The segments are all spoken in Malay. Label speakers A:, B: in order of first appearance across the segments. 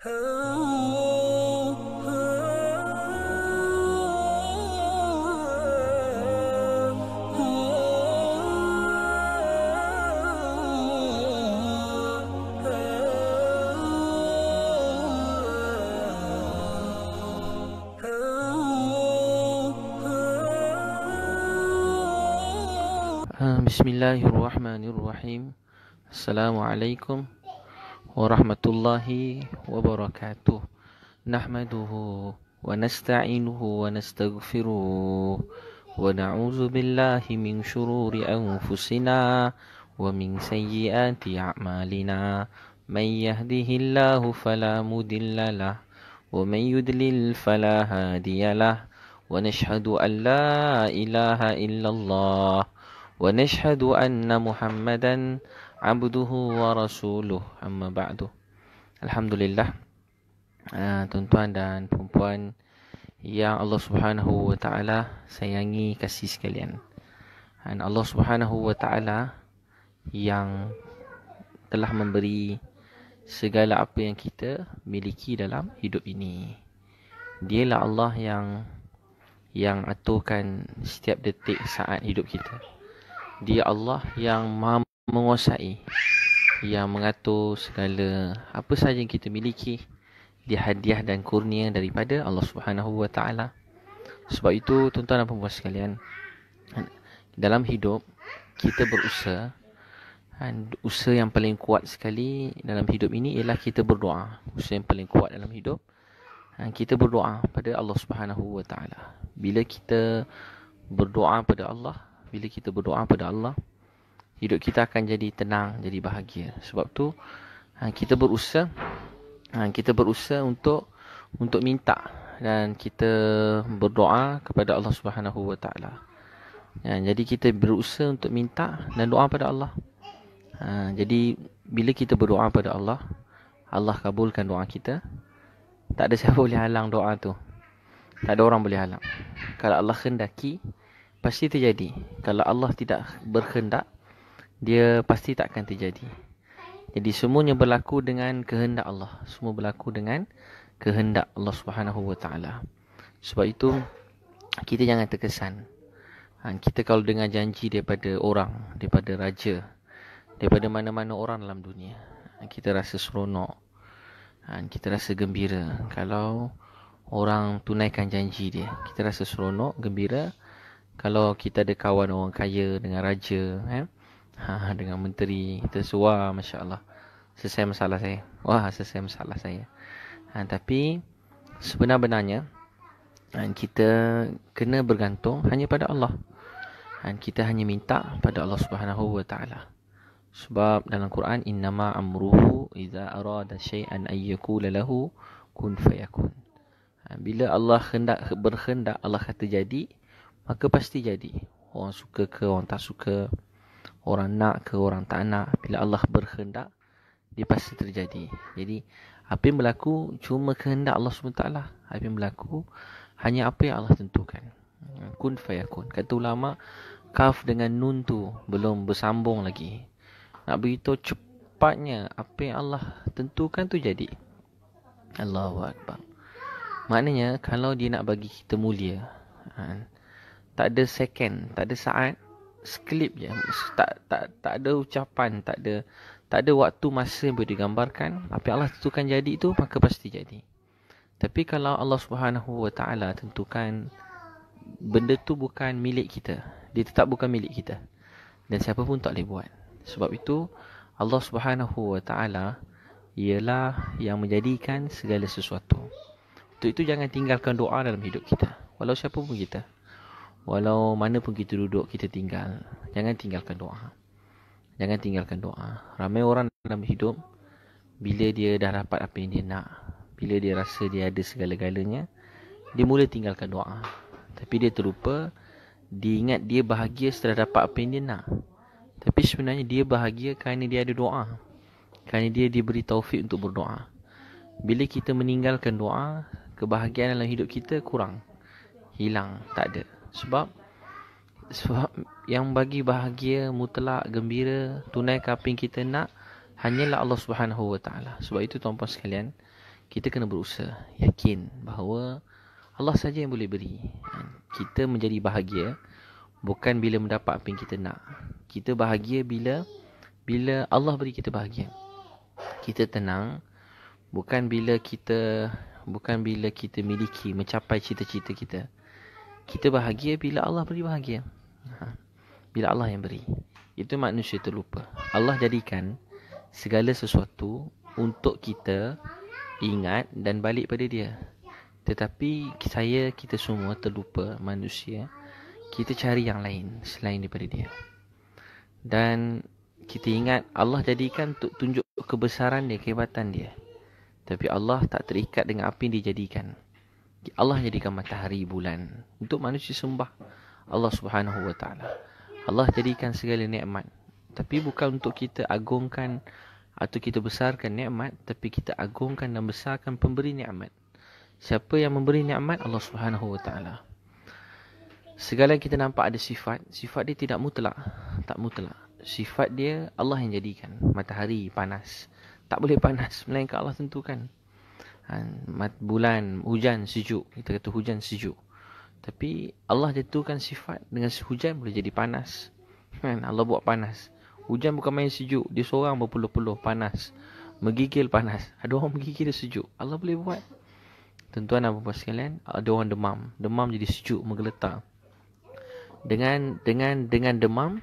A: Bismillahirrahmanirrahim. Assalamualaikum warahmatullahi wabarakatuh. Nahmaduhu wa nasta'inuhu wa nastaghfiruh wa na'udzu billahi min syururi anfusina wa min sayyiati a'malina. Man yahdihillahu fala mudhillalah wa man yudlil fala hadiyalah. Wa nashhadu an la ilaha illallah wa nashhadu anna Muhammadan abduhu wa rasuluh, amma ba'du. Alhamdulillah, tuan-tuan dan puan-puan yang Allah Subhanahu wa taala sayangi, kasih sekalian. Dan Allah Subhanahu wa taala yang telah memberi segala apa yang kita miliki dalam hidup ini. Dialah Allah yang aturkan setiap detik saat hidup kita. Dia Allah yang Maha menguasai, yang mengatur segala apa sahaja yang kita miliki. Dia hadiah dan kurnia daripada Allah Subhanahu wa taala. Sebab itu, tuan-tuan dan puan-puan sekalian, dalam hidup kita berusaha, dan usaha yang paling kuat sekali dalam hidup ini ialah kita berdoa. Usaha yang paling kuat dalam hidup, kita berdoa pada Allah Subhanahu wa taala. Bila kita berdoa pada Allah, hidup kita akan jadi tenang, jadi bahagia. Sebab tu kita berusaha untuk minta, dan kita berdoa kepada Allah Subhanahu wa taala. Jadi kita berusaha untuk minta dan doa pada Allah. Jadi bila kita berdoa pada Allah, Allah kabulkan doa kita. Tak ada siapa boleh halang doa tu. Tak ada orang boleh halang. Kalau Allah khendaki, pasti terjadi. Kalau Allah tidak berkehendak, dia pasti tak akan terjadi. Jadi semuanya berlaku dengan kehendak Allah. Semua berlaku dengan kehendak Allah Subhanahu wa taala. Sebab itu kita jangan terkesan. Kita kalau dengar janji daripada orang, daripada raja, daripada mana-mana orang dalam dunia, kita rasa seronok. Kita rasa gembira. Kalau orang tunaikan janji dia, kita rasa seronok, gembira. Kalau kita ada kawan orang kaya dengan raja, dengan menteri, kita suar, Masya Allah, selesai masalah saya. Selesai masalah saya. Tapi sebenar-benarnya kita kena bergantung hanya pada Allah. Kita hanya minta pada Allah Subhanahu wa taala. Sebab dalam Quran, innama amruhu idza arada syai'an ay yaqula lahu kun fayakun. Bila Allah berkehendak, Allah kata jadi, maka pasti jadi. Orang suka ke orang tak suka, orang nak ke orang tak nak, bila Allah berkehendak, dia pasti terjadi. Jadi apa yang berlaku cuma kehendak Allah SWT. Apa yang berlaku hanya apa yang Allah tentukan. Kun fayakun. Kata ulama, kaf dengan nun tu belum bersambung lagi. Nak beritahu cepatnya apa yang Allah tentukan tu jadi. Allahu Akbar. Maknanya kalau dia nak bagi kita mulia, tak ada second, tak ada saat, sekelip je. Tak ada ucapan, tak ada waktu masa yang boleh digambarkan. Apa yang Allah tentukan jadi itu, maka pasti jadi. Tapi kalau Allah Subhanahu wa taala tentukan benda tu bukan milik kita, dia tetap bukan milik kita, dan siapa pun tak boleh buat. Sebab itu Allah Subhanahu wa taala ialah yang menjadikan segala sesuatu. Untuk itu jangan tinggalkan doa dalam hidup kita. Walau siapa pun kita, walau mana pun kita duduk, kita tinggal, jangan tinggalkan doa. Jangan tinggalkan doa. Ramai orang dalam hidup, bila dia dah dapat apa yang dia nak, bila dia rasa dia ada segala-galanya, dia mula tinggalkan doa. Tapi dia terlupa, dia ingat dia bahagia setelah dapat apa yang dia nak. Tapi sebenarnya dia bahagia kerana dia ada doa, kerana dia diberi taufik untuk berdoa. Bila kita meninggalkan doa, kebahagiaan dalam hidup kita kurang, hilang, tak ada. Sebab yang bagi bahagia, mutlak, gembira, tunaikan apa yang kita nak, hanyalah Allah Subhanahu wa taala. Sebab itu tuan-tuan sekalian, kita kena berusaha. Yakin bahawa Allah saja yang boleh beri. Kita menjadi bahagia bukan bila mendapat apa yang kita nak. Kita bahagia bila Allah beri kita bahagia. Kita tenang bukan bila kita miliki, mencapai cita-cita kita. Kita bahagia bila Allah beri bahagia. Bila Allah yang beri. Itu manusia terlupa. Allah jadikan segala sesuatu untuk kita ingat dan balik pada dia. Tetapi kita semua terlupa manusia. Kita cari yang lain selain daripada dia. Dan kita ingat Allah jadikan untuk tunjuk kebesaran dia, kehebatan dia. Tapi Allah tak terikat dengan apa yang dia jadikan. Allah jadikan matahari, bulan untuk manusia sembah Allah Subhanahu Wa Taala. Allah jadikan segala nikmat, tapi bukan untuk kita agungkan atau kita besarkan nikmat, tapi kita agungkan dan besarkan pemberi nikmat. Siapa yang memberi nikmat? Allah Subhanahu Wa Taala. Segala yang kita nampak ada sifat dia tidak mutlak, tak mutlak. Sifat dia Allah yang jadikan. Matahari panas, tak boleh panas melainkan Allah tentukan. Bulan hujan sejuk, kita kata hujan sejuk. Tapi Allah tentukan sifat, dengan hujan boleh jadi panas. Allah buat panas. Hujan bukan main sejuk, dia seorang berpuluh-puluh panas, menggigil panas. Ada orang menggigil sejuk, Allah boleh buat. Tuan-tuan dan puan-puan sekalian, ada orang demam jadi sejuk, menggeletar. Dengan demam,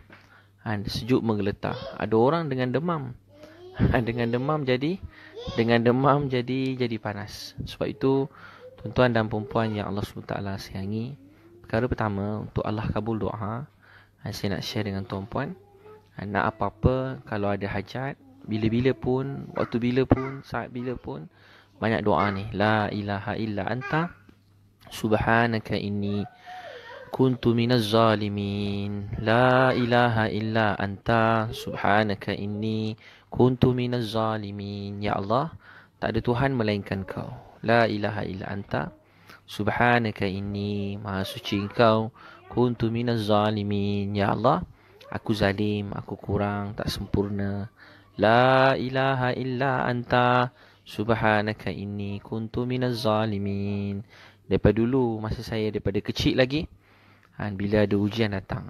A: sejuk menggeletar. Ada orang dengan demam jadi panas. Sebab itu tuan-tuan dan puan-puan yang Allah SWT sayangi, perkara pertama untuk Allah kabul doa, saya nak share dengan tuan-puan. Nak apa-apa, kalau ada hajat, bila-bila pun, waktu bila pun, saat bila pun, banyak doa ni. La ilaha illa anta subhanaka inni kuntu minaz zalimin. La ilaha illa anta subhanaka inni kuntu minaz zalimin. Ya Allah, tak ada Tuhan melainkan kau. La ilaha illa anta subhanaka inni, maha suci engkau, kuntu minaz zalimin. Ya Allah, aku zalim, aku kurang, tak sempurna. La ilaha illa anta subhanaka inni kuntu minaz zalimin. Daripada dulu, masa saya daripada kecil lagi, bila ada ujian datang,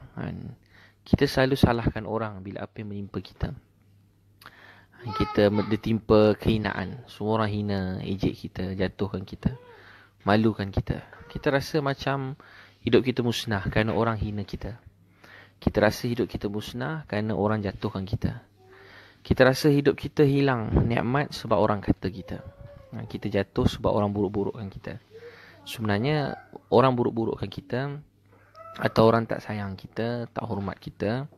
A: kita selalu salahkan orang bila apa yang menimpa kita. Kita ditimpa kehinaan, semua orang hina, ejek kita, jatuhkan kita, malukan kita. Kita rasa macam hidup kita musnah kerana orang hina kita. Kita rasa hidup kita musnah kerana orang jatuhkan kita. Kita rasa hidup kita hilang nikmat sebab orang kata kita. Kita jatuh sebab orang buruk-burukkan kita. Sebenarnya orang buruk-burukkan kita, atau orang tak sayang kita, tak hormat kita,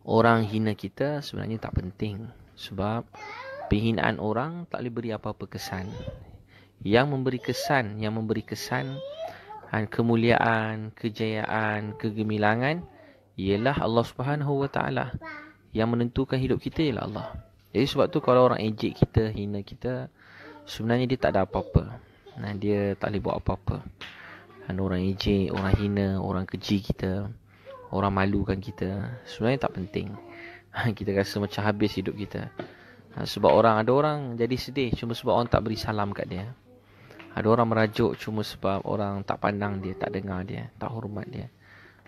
A: orang hina kita, sebenarnya tak penting. Sebab penghinaan orang tak boleh beri apa-apa kesan. Yang memberi kesan kemuliaan, kejayaan, kegemilangan ialah Allah Subhanahu Wa Taala. Yang menentukan hidup kita ialah Allah. Jadi sebab tu kalau orang ejek kita, hina kita, sebenarnya dia tak ada apa-apa. Dia tak boleh buat apa-apa. Orang ejek, orang hina, orang keji kita, orang malukan kita, sebenarnya tak penting. Kita rasa macam habis hidup kita. Sebab ada orang jadi sedih cuma sebab orang tak beri salam kat dia. Ada orang merajuk cuma sebab orang tak pandang dia, tak dengar dia, tak hormat dia.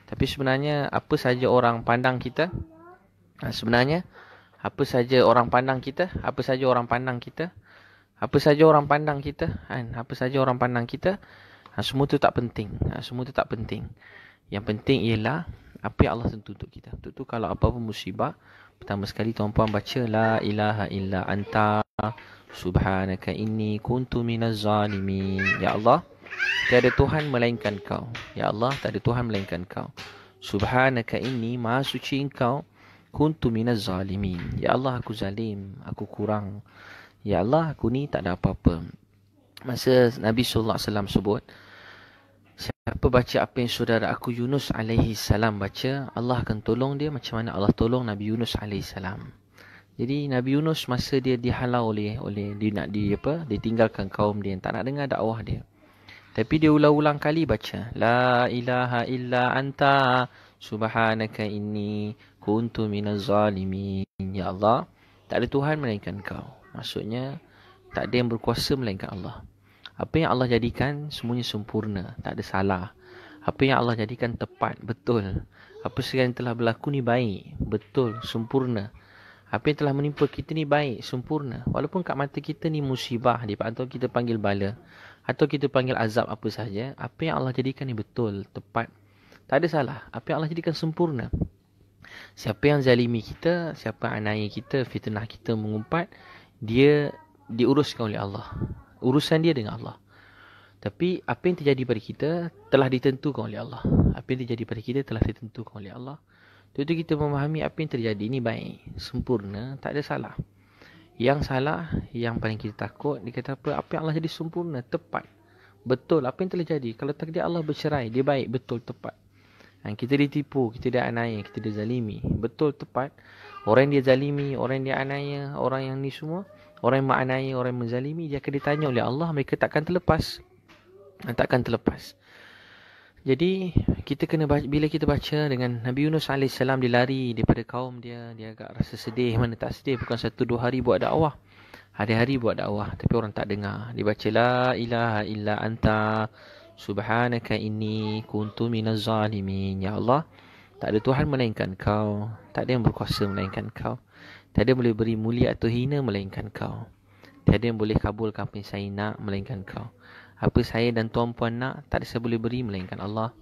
A: Tapi sebenarnya apa saja orang pandang kita, apa saja orang pandang kita, semua tu tak penting. Yang penting ialah apa yang Allah tentu untuk kita. Untuk tu kalau apa-apa musibah, pertama sekali tuan-puan baca la ilaha illa anta subhanaka inni kuntu minaz zalimin. Ya Allah, tiada Tuhan melainkan kau. Ya Allah, tak ada Tuhan melainkan kau. Subhanaka inni, maha suci engkau, kuntu minaz zalimin. Ya Allah, aku zalim, aku kurang. Ya Allah, aku ni tak ada apa-apa. Masa Nabi sallallahu alaihi wasallam sebut, siapa baca apa yang saudara aku Yunus alaihi salam baca, Allah akan tolong dia macam mana Allah tolong Nabi Yunus alaihi salam. Jadi Nabi Yunus masa dia dihalau oleh dia ditinggalkan kaum dia yang tak nak dengar dakwah dia. Tapi dia ulang-ulang kali baca la ilaha illa anta subhanaka inni kuntu minaz zalimin. Ya Allah, tak ada Tuhan melainkan kau. Maksudnya Tak ada yang berkuasa melainkan Allah. Apa yang Allah jadikan semuanya sempurna, tak ada salah. Apa yang Allah jadikan tepat, betul. Apa sekali yang telah berlaku ni baik, betul, sempurna. Apa yang telah menimpa kita ni baik, sempurna. Walaupun kat mata kita ni musibah, atau kita panggil bala, atau kita panggil azab apa sahaja, apa yang Allah jadikan ni betul, tepat. Tak ada salah. Apa yang Allah jadikan sempurna. Siapa yang zalimi kita, siapa yang aniaya kita, fitnah kita, mengumpat, dia diuruskan oleh Allah. Urusan dia dengan Allah. Tapi apa yang terjadi pada kita telah ditentukan oleh Allah. Apa yang terjadi pada kita telah ditentukan oleh Allah. Itu kita memahami apa yang terjadi ini baik, sempurna, tak ada salah. Yang salah, yang paling kita takut, dia kata apa? Apa yang Allah jadi sempurna, tepat, betul. Apa yang telah jadi? Kalau takdir Allah bercerai, dia baik, betul, tepat. Kita ditipu, kita dianiaya, kita dizalimi, betul, tepat. Orang yang dia zalimi, orang yang dia aniaya, orang yang ni semua, orang yang menganiaya, orang yang menzalimi, dia akan ditanya oleh Allah, mereka takkan terlepas. Takkan terlepas. Jadi kita kena baca, bila kita baca dengan Nabi Yunus AS, dia lari daripada kaum dia, dia agak rasa sedih. Mana tak sedih, bukan 1-2 hari buat dakwah, hari-hari buat dakwah, tapi orang tak dengar. Dia baca la ilaha illa anta subhanaka inni kuntu minaz zalimin. Ya Allah, tak ada Tuhan melainkan Kau, tak ada yang berkuasa melainkan Kau, tak ada yang boleh beri mulia atau hina melainkan Kau, tak ada yang boleh kabulkan apa yang saya nak melainkan Kau. Apa saya dan tuan-puan nak, tak ada saya boleh beri melainkan Allah.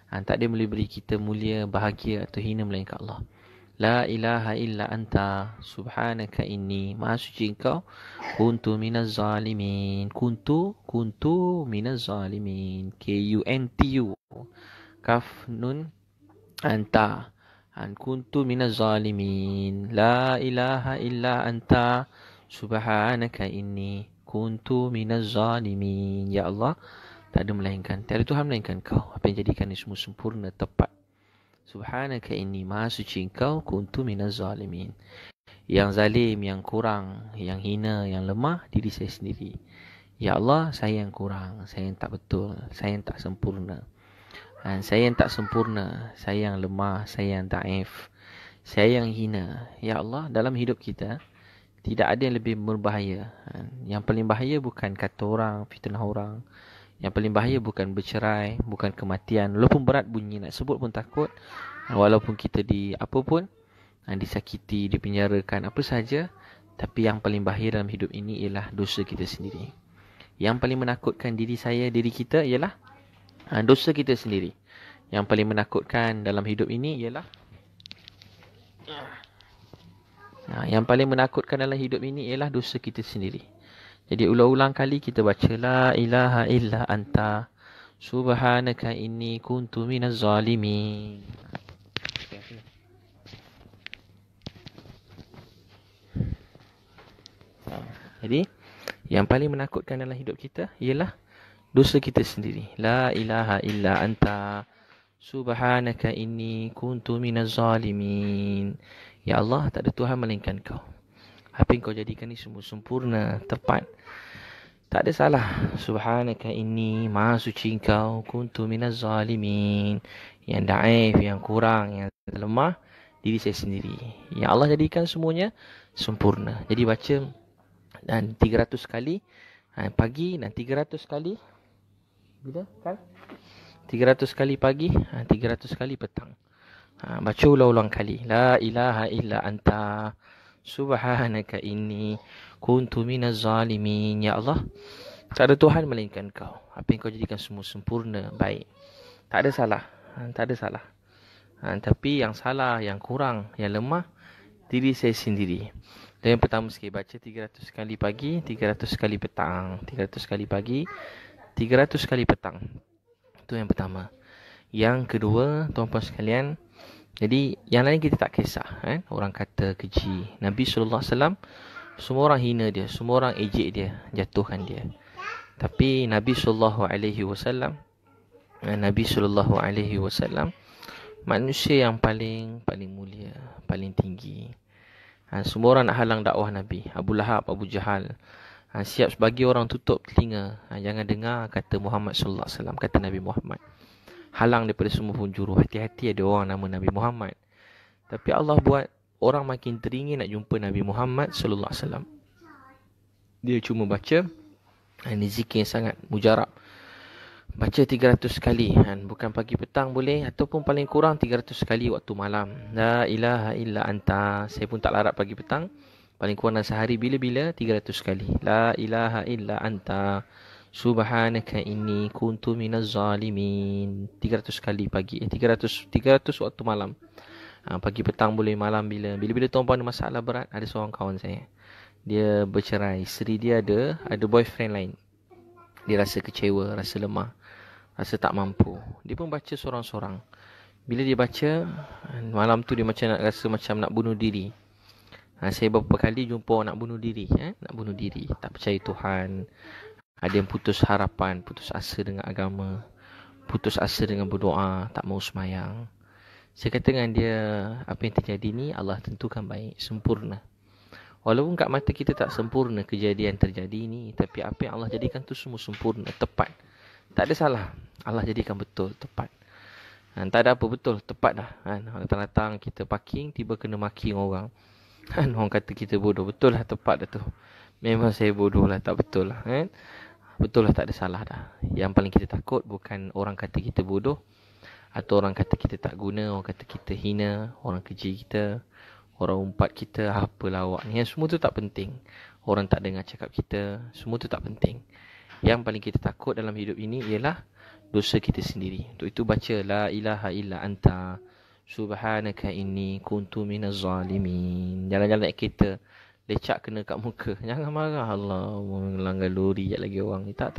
A: Tak ada yang boleh beri kita mulia, bahagia atau hina melainkan Allah. La ilaha illa anta subhanaka inni, maha suci Engkau, kuntu minaz zalimin. Kuntu minaz zalimin. Kuntu, kaf nun anta, kuntu minaz zalimin. La ilaha illa anta subhanaka inni kuntu minaz zalimin. Ya Allah, tak ada melainkan, tak ada Tuhan melainkan Kau. Apa yang jadikan ini semua sempurna, tepat. Subhanaka inni, maha suci Engkau, kuntu minaz zalimin. Yang zalim, yang kurang, yang hina, yang lemah, diri saya sendiri. Ya Allah, saya yang kurang, saya yang tak betul, saya yang tak sempurna. Saya yang tak sempurna, saya yang lemah, saya yang daif, saya yang hina. Ya Allah, dalam hidup kita tidak ada yang lebih berbahaya. Yang paling bahaya bukan kata orang, fitnah orang. Yang paling bahaya bukan bercerai, bukan kematian. Walaupun berat bunyi nak sebut pun takut. Walaupun kita apa pun, disakiti, dipenjarakan, apa saja. Tapi yang paling bahaya dalam hidup ini ialah dosa kita sendiri. Yang paling menakutkan diri saya, diri kita ialah dosa kita sendiri. Yang paling menakutkan dalam hidup ini ialah yang paling menakutkan dalam hidup ini ialah dosa kita sendiri. Jadi ulang-ulang kali kita baca la ilaha illa anta subhanaka inni kuntu minaz zalimin. Jadi yang paling menakutkan dalam hidup kita ialah dosa kita sendiri. La ilaha illa anta subhanaka inni kuntu minaz zalimin. Ya Allah, tak ada Tuhan melainkan Kau. Apa yang Kau jadikan ni semua sempurna, tepat, tak ada salah. Subhanaka inni, maha suci Engkau, kuntu minaz zalimin. Yang daif, yang kurang, yang lemah, diri saya sendiri. Yang Allah jadikan semuanya sempurna. Jadi baca dan 300 kali pagi dan 300 kali bila kan? 300 kali pagi, 300 kali petang. Baca ulang-ulang kali. La ilaha illa anta subhanaka inni kuntu minaz zalimin. Ya Allah, tak ada Tuhan melainkan Kau. Apa yang Kau jadikan semua sempurna, baik. Tak ada salah. Tak ada salah. Tapi yang salah, yang kurang, yang lemah, diri saya sendiri. Dan yang pertama sekali baca 300 kali pagi, 300 kali petang. 300 kali pagi, 300 kali petang. Itu yang pertama. Yang kedua, tuan-tuan sekalian, jadi yang lain kita tak kisah, orang kata keji. Nabi SAW, semua orang hina dia, semua orang ejek dia, jatuhkan dia. Tapi Nabi SAW, manusia yang paling mulia, paling tinggi. Semua orang nak halang dakwah Nabi. Abu Lahab, Abu Jahal, siap sebagai orang tutup telinga. Jangan dengar kata Muhammad SAW, kata Nabi Muhammad. Halang daripada semua penjuru. Hati-hati ada orang nama Nabi Muhammad. Tapi Allah buat orang makin teringin nak jumpa Nabi Muhammad sallallahu alaihi wasallam. Dia cuma baca. Ini zikir yang sangat mujarab. Baca 300 kali. Bukan pagi petang boleh. Ataupun paling kurang 300 kali waktu malam. La ilaha illa anta. Saya pun tak larat pagi petang. Paling kurang sehari bila-bila 300 kali. La ilaha illa anta. Subhanaka inni kuntu minaz zalimin. 300 kali pagi. 300 waktu malam. Pagi petang boleh, malam bila tuan-puan ada masalah berat. Ada seorang kawan saya. Dia bercerai. Isteri dia ada boyfriend lain. Dia rasa kecewa, rasa lemah, rasa tak mampu. Dia pun baca sorang-sorang. Bila dia baca, malam tu dia macam nak rasa macam nak bunuh diri. Saya beberapa kali jumpa orang nak bunuh diri. Nak bunuh diri. Tak percaya Tuhan. Ada yang putus harapan, putus asa dengan agama, putus asa dengan berdoa, tak mau semayang. Saya kata dengan dia, apa yang terjadi ni Allah tentukan baik, sempurna. Walaupun kat mata kita tak sempurna kejadian terjadi ni, tapi apa yang Allah jadikan tu semua sempurna, tepat. Tak ada salah. Allah jadikan betul, tepat. Tak ada apa, betul, tepat dah. Datang-datang kita parking, tiba kena maki orang. Orang kata kita bodoh. Betul lah, tepat dah tu. Memang saya bodoh lah, tak betul lah. Betul lah, tak ada salah dah. Yang paling kita takut bukan orang kata kita bodoh, atau orang kata kita tak guna, orang kata kita hina, orang keji kita, orang umpat kita, apalah awak ni. Yang semua tu tak penting. Orang tak dengar cakap kita, semua tu tak penting. Yang paling kita takut dalam hidup ini ialah dosa kita sendiri. Untuk itu baca la ilaha illa anta subhanaka inni kuntu minaz zalimin. Jalan-jalan kereta lecak kena kat muka, jangan marah. Allah, melanggar lori lagi orang ni. Tak.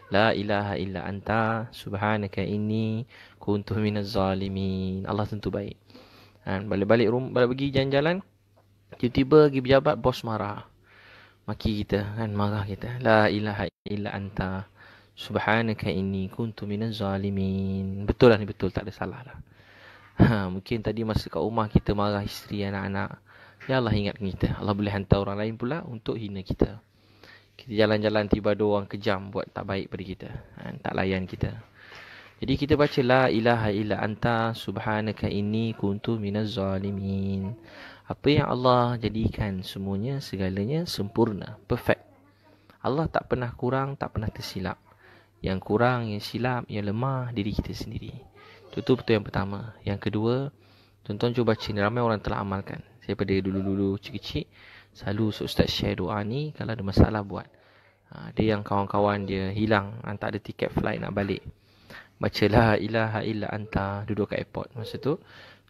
A: La ilaha illa anta subhanaka inni kuntu minaz zalimin. Allah tentu baik. Balik-balik pergi jalan-jalan, tiba-tiba pergi pejabat, bos marah, maki kita, marah kita. La ilaha illa anta subhanaka inni kuntu minaz zalimin. Betul lah ni, betul, tak ada salah lah. Mungkin tadi masa kat rumah kita marah isteri, anak-anak. Ya Allah ingatkan kita. Allah boleh hantar orang lain pula untuk hina kita. Kita jalan-jalan, tiba ada orang kejam buat tak baik pada kita, tak layan kita. Jadi kita baca la ilaha illa anta subhanaka inni kuntu minaz zalimin. Apa yang Allah jadikan semuanya, segalanya sempurna, perfect. Allah tak pernah kurang, tak pernah tersilap. Yang kurang, yang silap, yang lemah diri kita sendiri. Itu betul yang pertama. Yang kedua, tuan-tuan cuba baca ni, ramai orang telah amalkan. Saya pada dulu-dulu kecil-kecil selalu Ustaz share doa ni kalau ada masalah buat. Ada yang kawan-kawan dia hilang, tak ada tiket flight nak balik. Baca la ilaha illa anta, duduk kat airport. Masa tu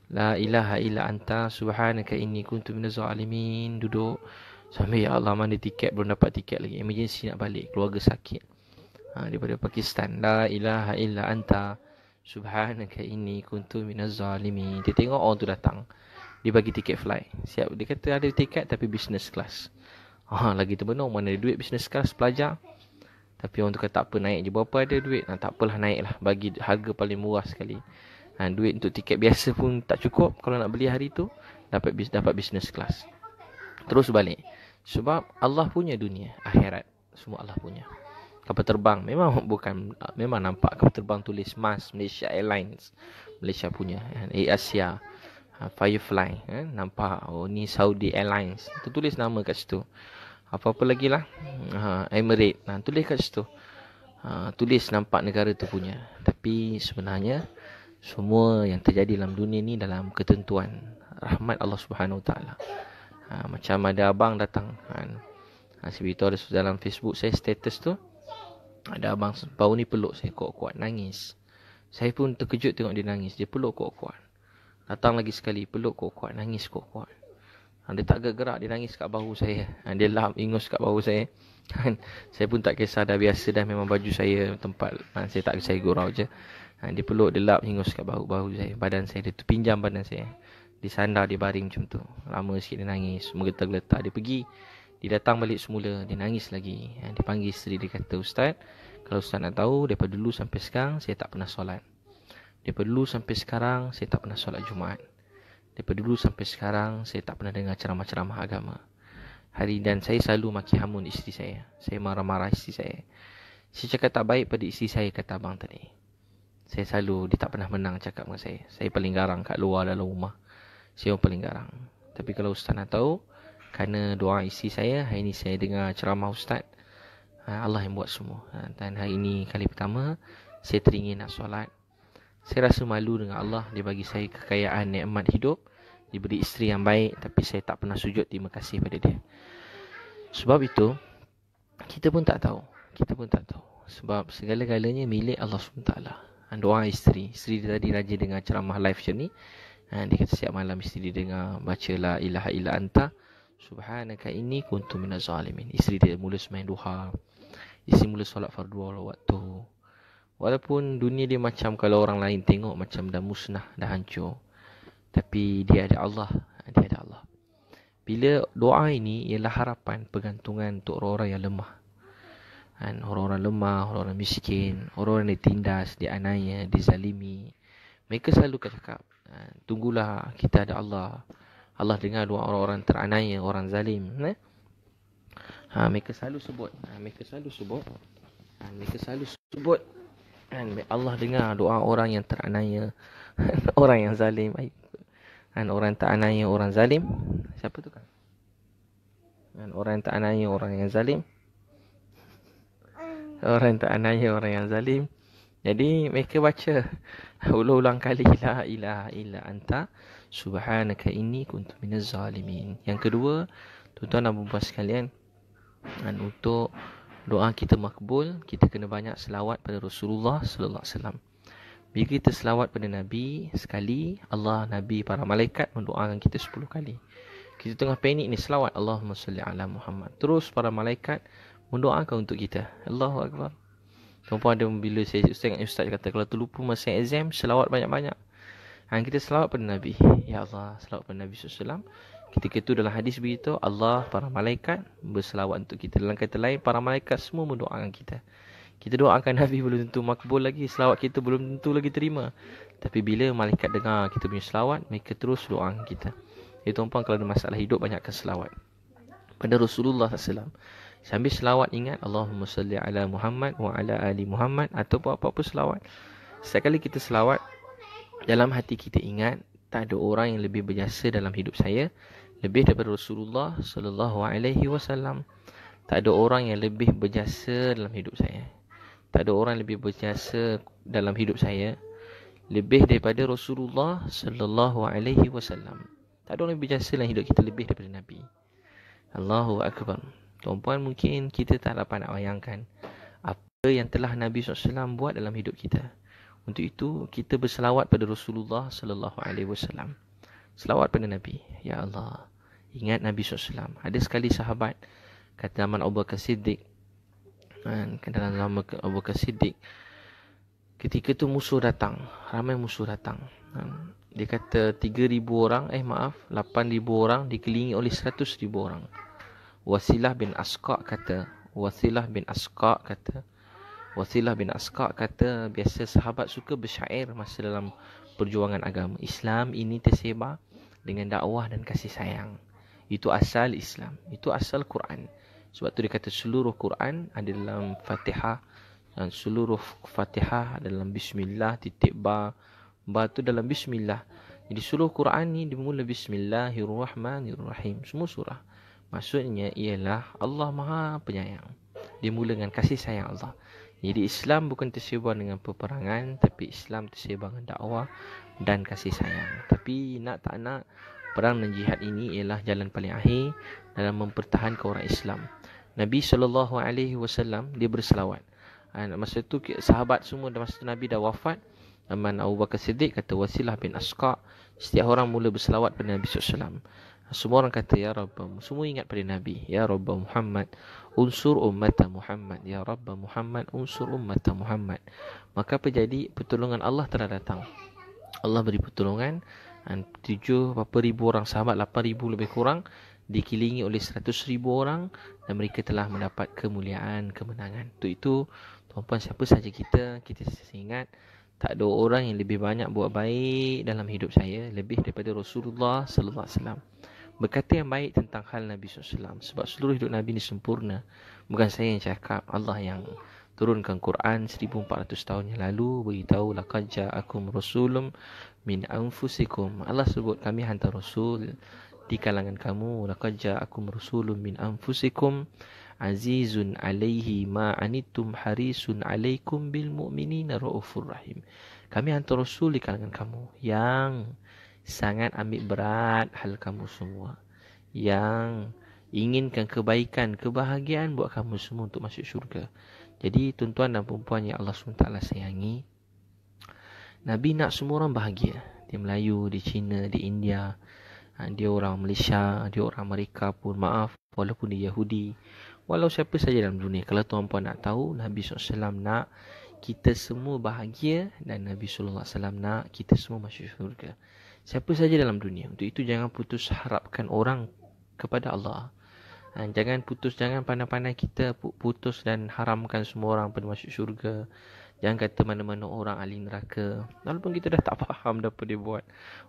A: la ilaha illa anta subhanaka inni kuntu minaz zalimin, duduk sampai ya Allah mana tiket, belum dapat tiket lagi, emergency nak balik, keluarga sakit. Daripada Pakistan, la ilaha illa anta subhanaka inni kuntu minaz zalimin. Dia tengok orang tu datang, dia bagi tiket flight. Siap, dia kata ada tiket tapi business class. Lagi terbenung, mana ada duit business class pelajar. Tapi orang tu kata tak apa, naik je. Berapa ada duit? Tak apalah, naik lah. Bagi harga paling murah sekali. Duit untuk tiket biasa pun tak cukup. Kalau nak beli hari tu, dapat business class. Terus balik. Sebab Allah punya dunia, akhirat, semua Allah punya. Kapal terbang, memang nampak kapal terbang tulis MAS, Malaysia Airlines, Malaysia punya. Air Asia, Firefly, nampak, ni Saudi Airlines. Tertulis nama kat situ. Apa-apa lagi lah, Emirates, tulis kat situ. Tulis nampak negara tu punya. Tapi sebenarnya semua yang terjadi dalam dunia ni dalam ketentuan rahmat Allah Subhanahu Wa Taala. Macam ada abang datang, saya beritahu ada dalam Facebook saya status tu, ada abang baru ni peluk saya kuat-kuat, nangis. Saya pun terkejut tengok dia nangis. Dia peluk kuat-kuat. Datang lagi sekali, peluk kuat-kuat, nangis kuat-kuat. Dia tak gerak, dia nangis kat bahu saya. Dia lap, ingus kat bahu saya. Saya pun tak kisah, dah biasa dah, memang baju saya tempat. Saya tak kisah, gurau je. Dia peluk, dia lap, ingus kat bahu saya. Badan saya, dia pinjam badan saya. Dia sandar, dia baring macam tu. Lama sikit dia nangis, menggetar-getar. Dia pergi, dia datang balik semula, dia nangis lagi. Dia panggil isteri, dia kata, Ustaz, kalau Ustaz nak tahu, daripada dulu sampai sekarang, saya tak pernah solat. Daripada dulu sampai sekarang, saya tak pernah solat Jumaat. Daripada dulu sampai sekarang, saya tak pernah dengar ceramah-ceramah agama. Dan saya selalu maki hamun isteri saya. Saya marah-marah isteri saya. Saya cakap tak baik pada isteri saya, kata abang tadi. Saya selalu, dia tak pernah menang cakap dengan saya. Saya paling garang kat luar dalam rumah. Saya paling garang. Tapi kalau Ustaz nak tahu, Kerana doa isteri saya, hari ini saya dengar ceramah ustaz, Allah yang buat semua. Dan hari ini kali pertama saya teringin nak solat. Saya rasa malu dengan Allah. Dia bagi saya kekayaan nikmat hidup, diberi isteri yang baik, tapi saya tak pernah sujud terima kasih pada dia. Sebab itu kita pun tak tahu. Sebab segala-galanya milik Allah SWT. Doa isteri dia tadi rajin dengar ceramah live macam ni. Dia kata setiap malam isteri dia dengar baca la ilaha illa anta subhanaka inni kuntu minaz zalimin. Isteri dia mula sembahyang duha, isteri mula solat fardu waktu. Walaupun dunia dia macam kalau orang lain tengok macam dah musnah, dah hancur, tapi dia ada Allah. Bila doa ini ialah harapan, pergantungan untuk orang-orang yang lemah. Orang-orang lemah, orang-orang miskin, orang-orang yang ditindas, dianiaya, dizalimi. Mereka selalu cakap, tunggulah, kita ada Allah. Allah dengar doa orang-orang teraniaya, orang zalim. Mereka selalu sebut. Allah dengar doa orang yang teraniaya, orang yang zalim. Orang teraniaya, orang zalim. Siapa tu kan? Orang yang teraniaya, orang yang zalim. Orang tak anaya, orang yang zalim. Jadi mereka baca ulang-ulang kali la ilaha illa anta subhanaka inni kuntu minaz zalimin. Yang kedua, tuan-tuan dan puan-puan sekalian, untuk doa kita makbul, kita kena banyak selawat pada Rasulullah sallallahu alaihi wasallam. Bila kita selawat pada Nabi sekali, Allah, Nabi, para malaikat mendoakan kita 10 kali. Kita tengah panik ni, selawat Allahumma salli ala Muhammad. Terus para malaikat mendoakan untuk kita. Allahu Akbar. Tuan-puan ada bila saya Ustaz kata kalau terlupa masa exam, selawat banyak-banyak. Kita selawat pada Nabi. Ya Allah, selawat pada Nabi SAW. Ketika itu dalam hadis begitu, Allah, para malaikat berselawat untuk kita. Dalam kata lain, para malaikat semua mendoakan kita. Kita doakan Nabi belum tentu makbul lagi, selawat kita belum tentu lagi terima. Tapi bila malaikat dengar kita punya selawat, mereka terus doakan kita. Jadi tuan-puan kalau ada masalah hidup, banyakkan selawat pada Rasulullah SAW. Sambil selawat ingat Allahumma salli ala Muhammad wa ala ali Muhammad, atau apa-apa selawat. Setiap kali kita selawat, dalam hati kita ingat tak ada orang yang lebih berjasa dalam hidup saya lebih daripada Rasulullah sallallahu alaihi wasallam. Tak ada orang yang lebih berjasa dalam hidup saya. Tak ada orang yang lebih berjasa dalam hidup saya lebih daripada Rasulullah sallallahu alaihi wasallam. Tak ada orang yang berjasa dalam hidup kita lebih daripada Nabi. Allahu Akbar. Tuan-puan, mungkin kita tak dapat nak bayangkan apa yang telah Nabi SAW buat dalam hidup kita. Untuk itu, kita berselawat pada Rasulullah SAW. Selawat pada Nabi. Ya Allah, ingat Nabi SAW. Ada sekali sahabat, kata zaman Abu Bakar Siddiq, ketika tu musuh datang, ramai musuh datang. Dia kata 3,000 orang, 8,000 orang dikelilingi oleh 100,000 orang. Wasilah bin Asqa kata, biasa sahabat suka bersyair masa dalam perjuangan agama. Islam ini tersebar dengan dakwah dan kasih sayang. Itu asal Islam, itu asal Quran. Sebab tu dia kata seluruh Quran ada dalam Fatihah, dan seluruh Fatihah ada dalam Bismillah, titik ba tu dalam Bismillah. Jadi seluruh Quran ni dimula Bismillahirrahmanirrahim. Semua surah maksudnya ialah Allah Maha Penyayang. Dia mula dengan kasih sayang Allah. Jadi Islam bukan tersebar dengan peperangan, tapi Islam tersebar dengan dakwah dan kasih sayang. Tapi nak tak nak, perang dan jihad ini ialah jalan paling akhir dalam mempertahankan orang Islam. Nabi SAW dia berselawat. Masa tu sahabat semua, masa tu Nabi dah wafat. Zaman Abu Bakar Siddiq kata Wasilah bin Asqa, setiap orang mula berselawat pada Nabi SAW. Semua orang kata ya Rabb, semua ingat pada Nabi. Ya Rabb Muhammad unsur ummata Muhammad. Ya Rabb Muhammad unsur ummata Muhammad. Maka apa jadi? Pertolongan Allah telah datang. Allah beri pertolongan. 7 ribu orang sahabat, 8,000 lebih kurang, dikelilingi oleh 100,000 orang, dan mereka telah mendapat kemuliaan, kemenangan. Untuk itu, tuan-puan, siapa saja kita ingat tak ada orang yang lebih banyak buat baik dalam hidup saya lebih daripada Rasulullah sallallahu alaihi wasallam. Berkata yang baik tentang hal Nabi SAW. Sebab seluruh hidup Nabi ni sempurna. Bukan saya yang cakap, Allah yang turunkan Quran 1400 tahun yang lalu beritahu laqad ja'akum rasulun min anfusikum. Allah sebut kami hantar Rasul di kalangan kamu. Laqad ja'akum rasulun min anfusikum azizun alaihi ma anittum harisun alaikum bil mu'minina raufur rahim. Kami hantar rasul di kalangan kamu yang sangat ambil berat hal kamu semua, yang inginkan kebaikan, kebahagiaan buat kamu semua untuk masuk syurga. Jadi tuan-tuan dan puan-puan yang Allah SWT sayangi, Nabi nak semua orang bahagia. Dia Melayu, di China, di India, dia orang Malaysia, dia orang Amerika pun, maaf, walaupun dia Yahudi, walau siapa saja dalam dunia. Kalau tuan-puan nak tahu, Nabi SAW nak kita semua bahagia, dan Nabi SAW nak kita semua masuk syurga. Siapa saja dalam dunia. Untuk itu jangan putus harapkan orang kepada Allah. Jangan pandai-pandai kita putus dan haramkan semua orang pada masuk syurga. Jangan kata mana-mana orang ahli neraka, walaupun kita dah tak faham apa dia buat,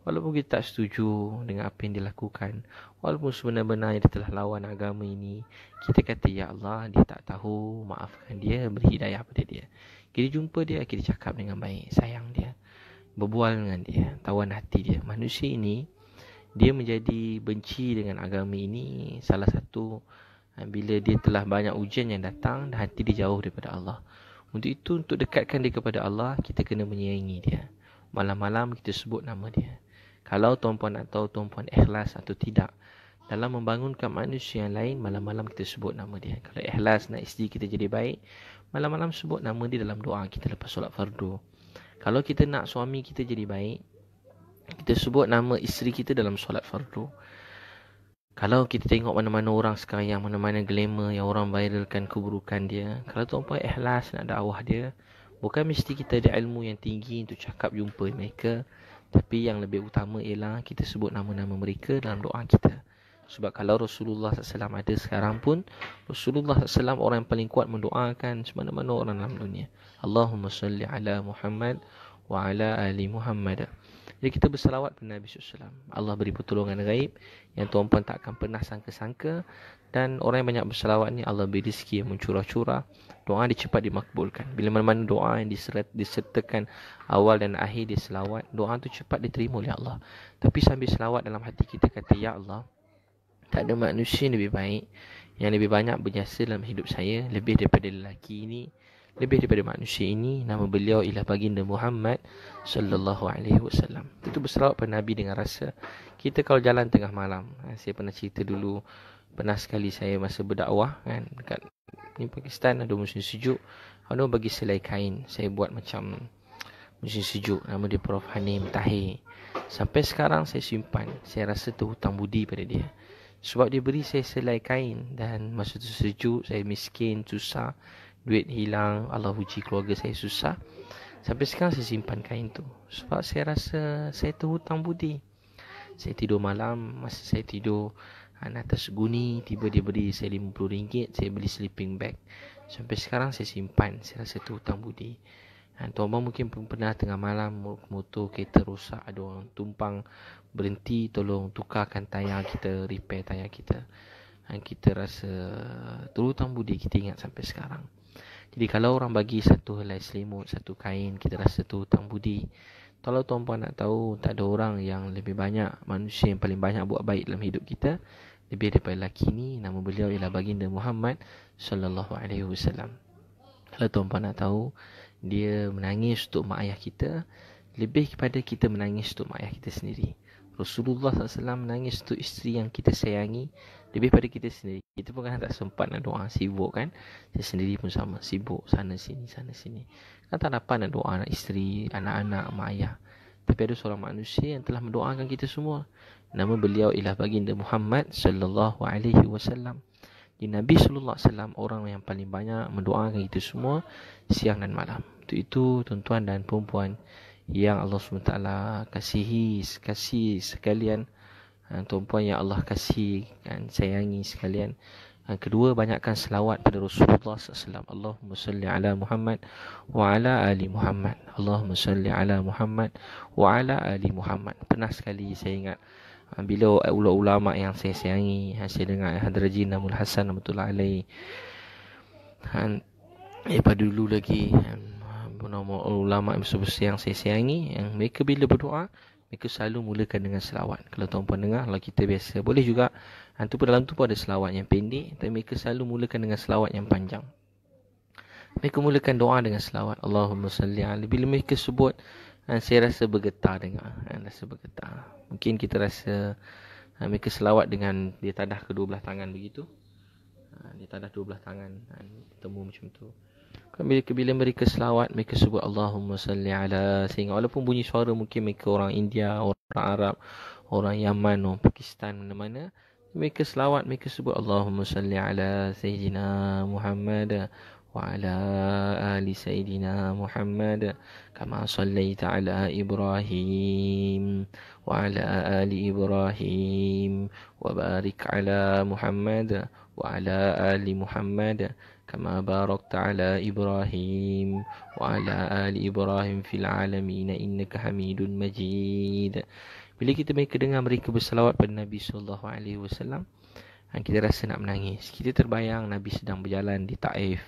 A: walaupun kita tak setuju dengan apa yang dia lakukan, walaupun sebenar-benarnya dia telah lawan agama ini, kita kata ya Allah, dia tak tahu, maafkan dia, beri hidayah pada dia. Kita jumpa dia, kita cakap dengan baik, sayang dia, berbual dengan dia, tawan hati dia. Manusia ini, dia menjadi benci dengan agama ini salah satu bila dia telah banyak ujian yang datang dan hati dia jauh daripada Allah. Untuk itu, untuk dekatkan dia kepada Allah, kita kena menyayangi dia. Malam-malam kita sebut nama dia. Kalau tuan-puan nak tahu tuan-puan ikhlas atau tidak dalam membangunkan manusia yang lain, malam-malam kita sebut nama dia. Kalau ikhlas nak isteri kita jadi baik, malam-malam sebut nama dia dalam doa kita lepas solat fardu. Kalau kita nak suami kita jadi baik, kita sebut nama isteri kita dalam solat fardu. Kalau kita tengok mana-mana orang sekarang yang mana-mana glamour, yang orang viralkan keburukan dia, kalau tuan-puan ikhlas nak dakwah dia, bukan mesti kita ada ilmu yang tinggi untuk cakap jumpa mereka, tapi yang lebih utama ialah kita sebut nama-nama mereka dalam doa kita. Sebab kalau Rasulullah SAW ada sekarang pun, Rasulullah SAW orang yang paling kuat mendoakan semana-mana orang dalam dunia. Allahumma salli ala Muhammad wa ala ali Muhammad. Jadi kita bersalawat kepada Nabi SAW. Allah beri pertolongan gaib yang tuan-puan tak akan pernah sangka-sangka. Dan orang yang banyak bersalawat ni, Allah beri rezeki yang mencurah-curah. Doa dia cepat dimakbulkan. Bila mana-mana doa yang disertakan awal dan akhir dia selawat, doa tu cepat diterima oleh Allah. Tapi sambil selawat dalam hati kita kata, ya Allah, tak ada manusia yang lebih baik, yang lebih banyak berjasa dalam hidup saya, lebih daripada lelaki ini, lebih daripada manusia ini. Nama beliau ialah baginda Muhammad sallallahu alaihi wasallam. Itu bersalawat pada Nabi dengan rasa. Kita kalau jalan tengah malam, saya pernah cerita dulu, pernah sekali saya masa berdakwah kan, dekat ni Pakistan ada musim sejuk. Ada bagi selai kain, saya buat macam musim sejuk, nama dia Prof Hanim Tahir. Sampai sekarang saya simpan. Saya rasa tu hutang budi pada dia. Sebab dia beri saya selai kain, dan masa tu sejuk, saya miskin, susah, duit hilang, Allah uji keluarga saya susah. Sampai sekarang saya simpan kain tu, sebab saya rasa saya terhutang budi. Saya tidur malam, masa saya tidur atas guni, tiba dia beri saya RM50, saya beli sleeping bag. Sampai sekarang saya simpan, saya rasa terhutang budi. Tuan-tuan mungkin pernah tengah malam motor kereta rosak, ada orang tumpang, berhenti, tolong tukarkan tayar kita, repair tayar kita. Kita rasa terhutang budi, kita ingat sampai sekarang. Jadi kalau orang bagi satu helai selimut, satu kain, kita rasa tu hutang budi. Kalau tuan-puan nak tahu, tak ada orang yang lebih banyak, manusia yang paling banyak buat baik dalam hidup kita, lebih daripada lelaki ni. Nama beliau ialah baginda Muhammad sallallahu alaihi wasallam. Kalau tuan-puan nak tahu, dia menangis untuk mak ayah kita lebih kepada kita menangis untuk mak ayah kita sendiri. Rasulullah SAW menangis untuk isteri yang kita sayangi lebih pada kita sendiri. Kita pun kan tak sempat nak doa, sibuk kan. Saya sendiri pun sama, sibuk sana sini. Kan tak dapat nak doa anak isteri, anak-anak, mak ayah. Tapi ada seorang manusia yang telah mendoakan kita semua. Nama beliau ialah baginda Muhammad sallallahu alaihi wasallam. Di Nabi sallallahu alaihi wasallam orang yang paling banyak mendoakan kita semua siang dan malam. Itu tuan-tuan dan puan-puan yang Allah SWT kasih sekalian, tuan-puan yang Allah kasih dan sayangi sekalian. Kedua, banyakkan selawat pada Rasulullah SAW. Allahumma salli ala Muhammad wa ala ali Muhammad. Allahumma salli ala Muhammad wa ala ali Muhammad. Pernah sekali saya ingat, bila ulama yang saya sayangi, saya dengar Hadraji Namul Hasan rahmatullah alaih, pada dulu lagi, ulama yang besar yang saya sayangi, yang mereka bila berdoa, mereka selalu mulakan dengan selawat. Kalau tuan-puan dengar, kalau kita biasa, boleh juga. Tu pun dalam tu pun ada selawat yang pendek, tapi mereka selalu mulakan dengan selawat yang panjang. Mereka mulakan doa dengan selawat. Allahumma salli ala. Bila mereka sebut, saya rasa bergetar dengar. Rasa bergetar. Mungkin kita rasa mereka selawat dengan dia tadah kedua belah tangan begitu. Dia tadah dua belah tangan. Temu macam tu. Bila mereka selawat, mereka sebut Allahumma salli ala. Sehingga walaupun bunyi suara mungkin mereka orang India, orang Arab, orang Yaman, orang Pakistan, mana-mana. Mereka selawat, mereka sebut Allahumma salli ala Sayyidina Muhammad wa ala ali Sayyidina Muhammad kama sallaita ala Ibrahim wa ala ali Ibrahim wa barik ala Muhammad wa ala ali Muhammad kama barakta ala Ibrahim wa ala ali Ibrahim fil alamin innaka Hamidun Majid. Bila mereka dengar mereka berselawat pada Nabi sallallahu alaihi wasallam, kita rasa nak menangis. Kita terbayang Nabi sedang berjalan di Taif.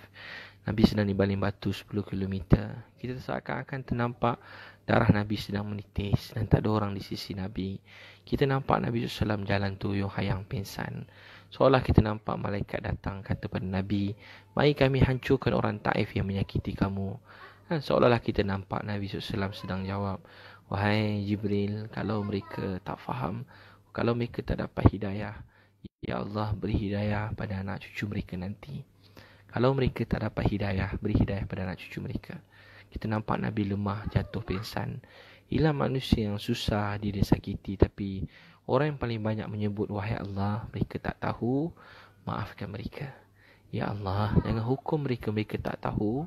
A: Nabi sedang di baling batu 10 km. Kita seakan-akan ternampak darah Nabi sedang menitis dan tak ada orang di sisi Nabi. Kita nampak Nabi SAW jalan tuyung hayang pingsan. Seolah kita nampak malaikat datang kata pada Nabi, mari kami hancurkan orang Taif yang menyakiti kamu. Seolah-olah kita nampak Nabi SAW sedang jawab, wahai Jibril, kalau mereka tak faham, kalau mereka tak dapat hidayah, ya Allah, beri hidayah pada anak cucu mereka nanti. Kalau mereka tak dapat hidayah, beri hidayah pada anak cucu mereka. Kita nampak Nabi lemah, jatuh pingsan. Ialah manusia yang susah dia disakiti, tapi orang yang paling banyak menyebut wahai Allah, mereka tak tahu, maafkan mereka. Ya Allah, jangan hukum mereka, mereka tak tahu,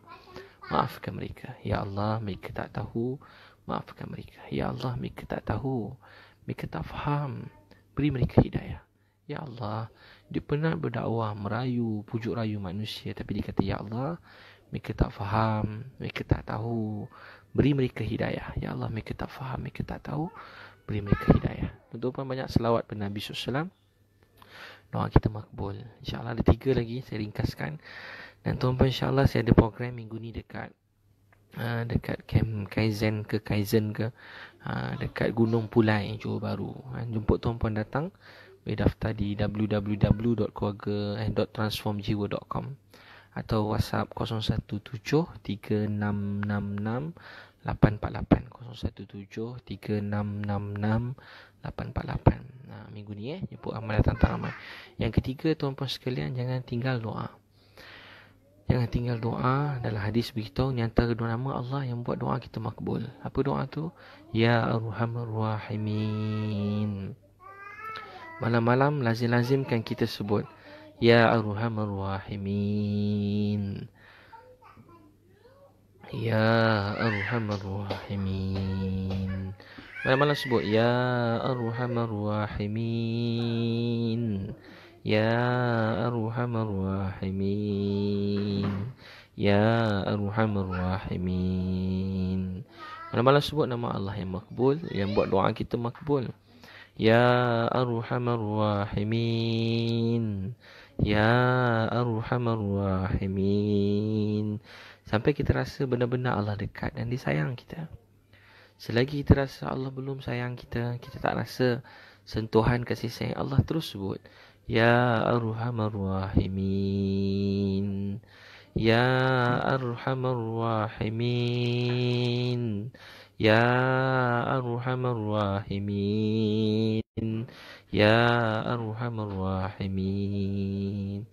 A: maafkan mereka. Ya Allah, mereka tak tahu, maafkan mereka. Ya Allah, mereka tak tahu, mereka tak faham, beri mereka hidayah. Ya Allah, dia pernah berdakwah, merayu, pujuk rayu manusia, tapi dia kata, ya Allah, mereka tak faham, mereka tak tahu, beri mereka hidayah. Ya Allah, mereka tak faham, mereka tak tahu, beri mereka hidayah. Tuan-tuan banyak selawat pada Nabi SAW. Doa kita makbul. InsyaAllah ada 3 lagi saya ringkaskan. Dan tuan-tuan, insyaAllah saya ada program minggu ni dekat Camp Kaizen ke dekat Gunung Pulai, Johor Bahru. Jemput tuan-puan datang. Boleh daftar di www.transformjiwa.com atau WhatsApp 0173666848 0173666848. Minggu ni jemput amal datang ramai. Yang ketiga, tuan-puan sekalian, jangan tinggal doa. Jangan tinggal doa. Dalam hadis beritahu, ni antara dua nama Allah yang buat doa kita makbul. Apa doa tu? Ya Arhamar Rahimin. Malam-malam lazim-lazimkan kita sebut Ya Arhamar Rahimin, Ya Arhamar Rahimin. Malam-malam sebut Ya Arhamar Rahimin, Ya Arhamar Rahimin, Ya Arhamar Rahimin. Malam-malam sebut nama Allah yang makbul, yang buat doa kita makbul. Ya Arhamar Rahimin, Ya Arhamar Rahimin. Sampai kita rasa benar-benar Allah dekat dan disayang kita. Selagi kita rasa Allah belum sayang kita, kita tak rasa sentuhan kasih sayang Allah, terus sebut Ya Arhamar Rahimin, Ya Arhamar Rahimin, Ya Arhamar Rahimin, Ya Arhamar Rahimin,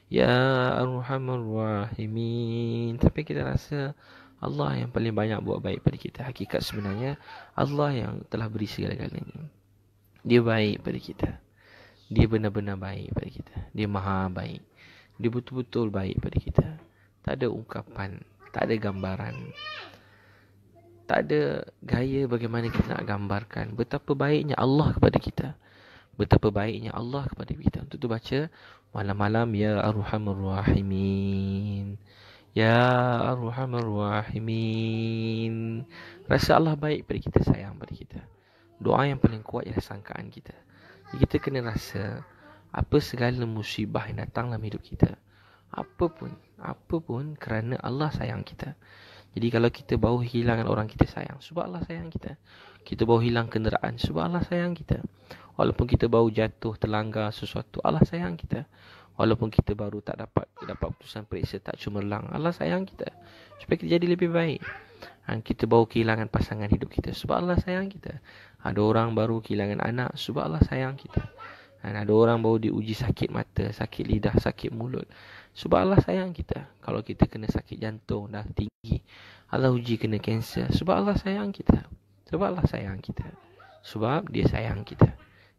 A: Ya Arhamar Rahimin. Tapi kita rasa Allah yang paling banyak buat baik pada kita. Hakikat sebenarnya Allah yang telah beri segala-galanya. Dia baik pada kita. Dia benar-benar baik pada kita. Dia maha baik. Dia betul-betul baik pada kita. Tak ada ungkapan, tak ada gambaran, tak ada gaya bagaimana kita nak gambarkan betapa baiknya Allah kepada kita. Betapa baiknya Allah kepada kita. Untuk tu baca malam-malam Ya Arhamar Rahimin, Ya Arhamar Rahimin. Rasa Allah baik pada kita, sayang pada kita. Doa yang paling kuat ialah sangkaan kita. Kita kena rasa apa segala musibah yang datang dalam hidup kita, apa pun kerana Allah sayang kita. Jadi kalau kita baru kehilangan orang kita sayang, sebab Allah sayang kita. Kita baru hilang kenderaan, sebab Allah sayang kita. Walaupun kita baru jatuh, terlanggar sesuatu, Allah sayang kita. Walaupun kita baru tak dapat keputusan periksa tak cemerlang, Allah sayang kita. Supaya kita jadi lebih baik. Kita baru kehilangan pasangan hidup kita, sebab Allah sayang kita. Ada orang baru kehilangan anak, sebab Allah sayang kita. Ada orang baru diuji sakit mata, sakit lidah, sakit mulut, sebab Allah sayang kita. Kalau kita kena sakit jantung dah tinggi, Allah uji kena kanser, sebab Allah sayang kita. Sebab Allah sayang kita. Sebab dia sayang kita.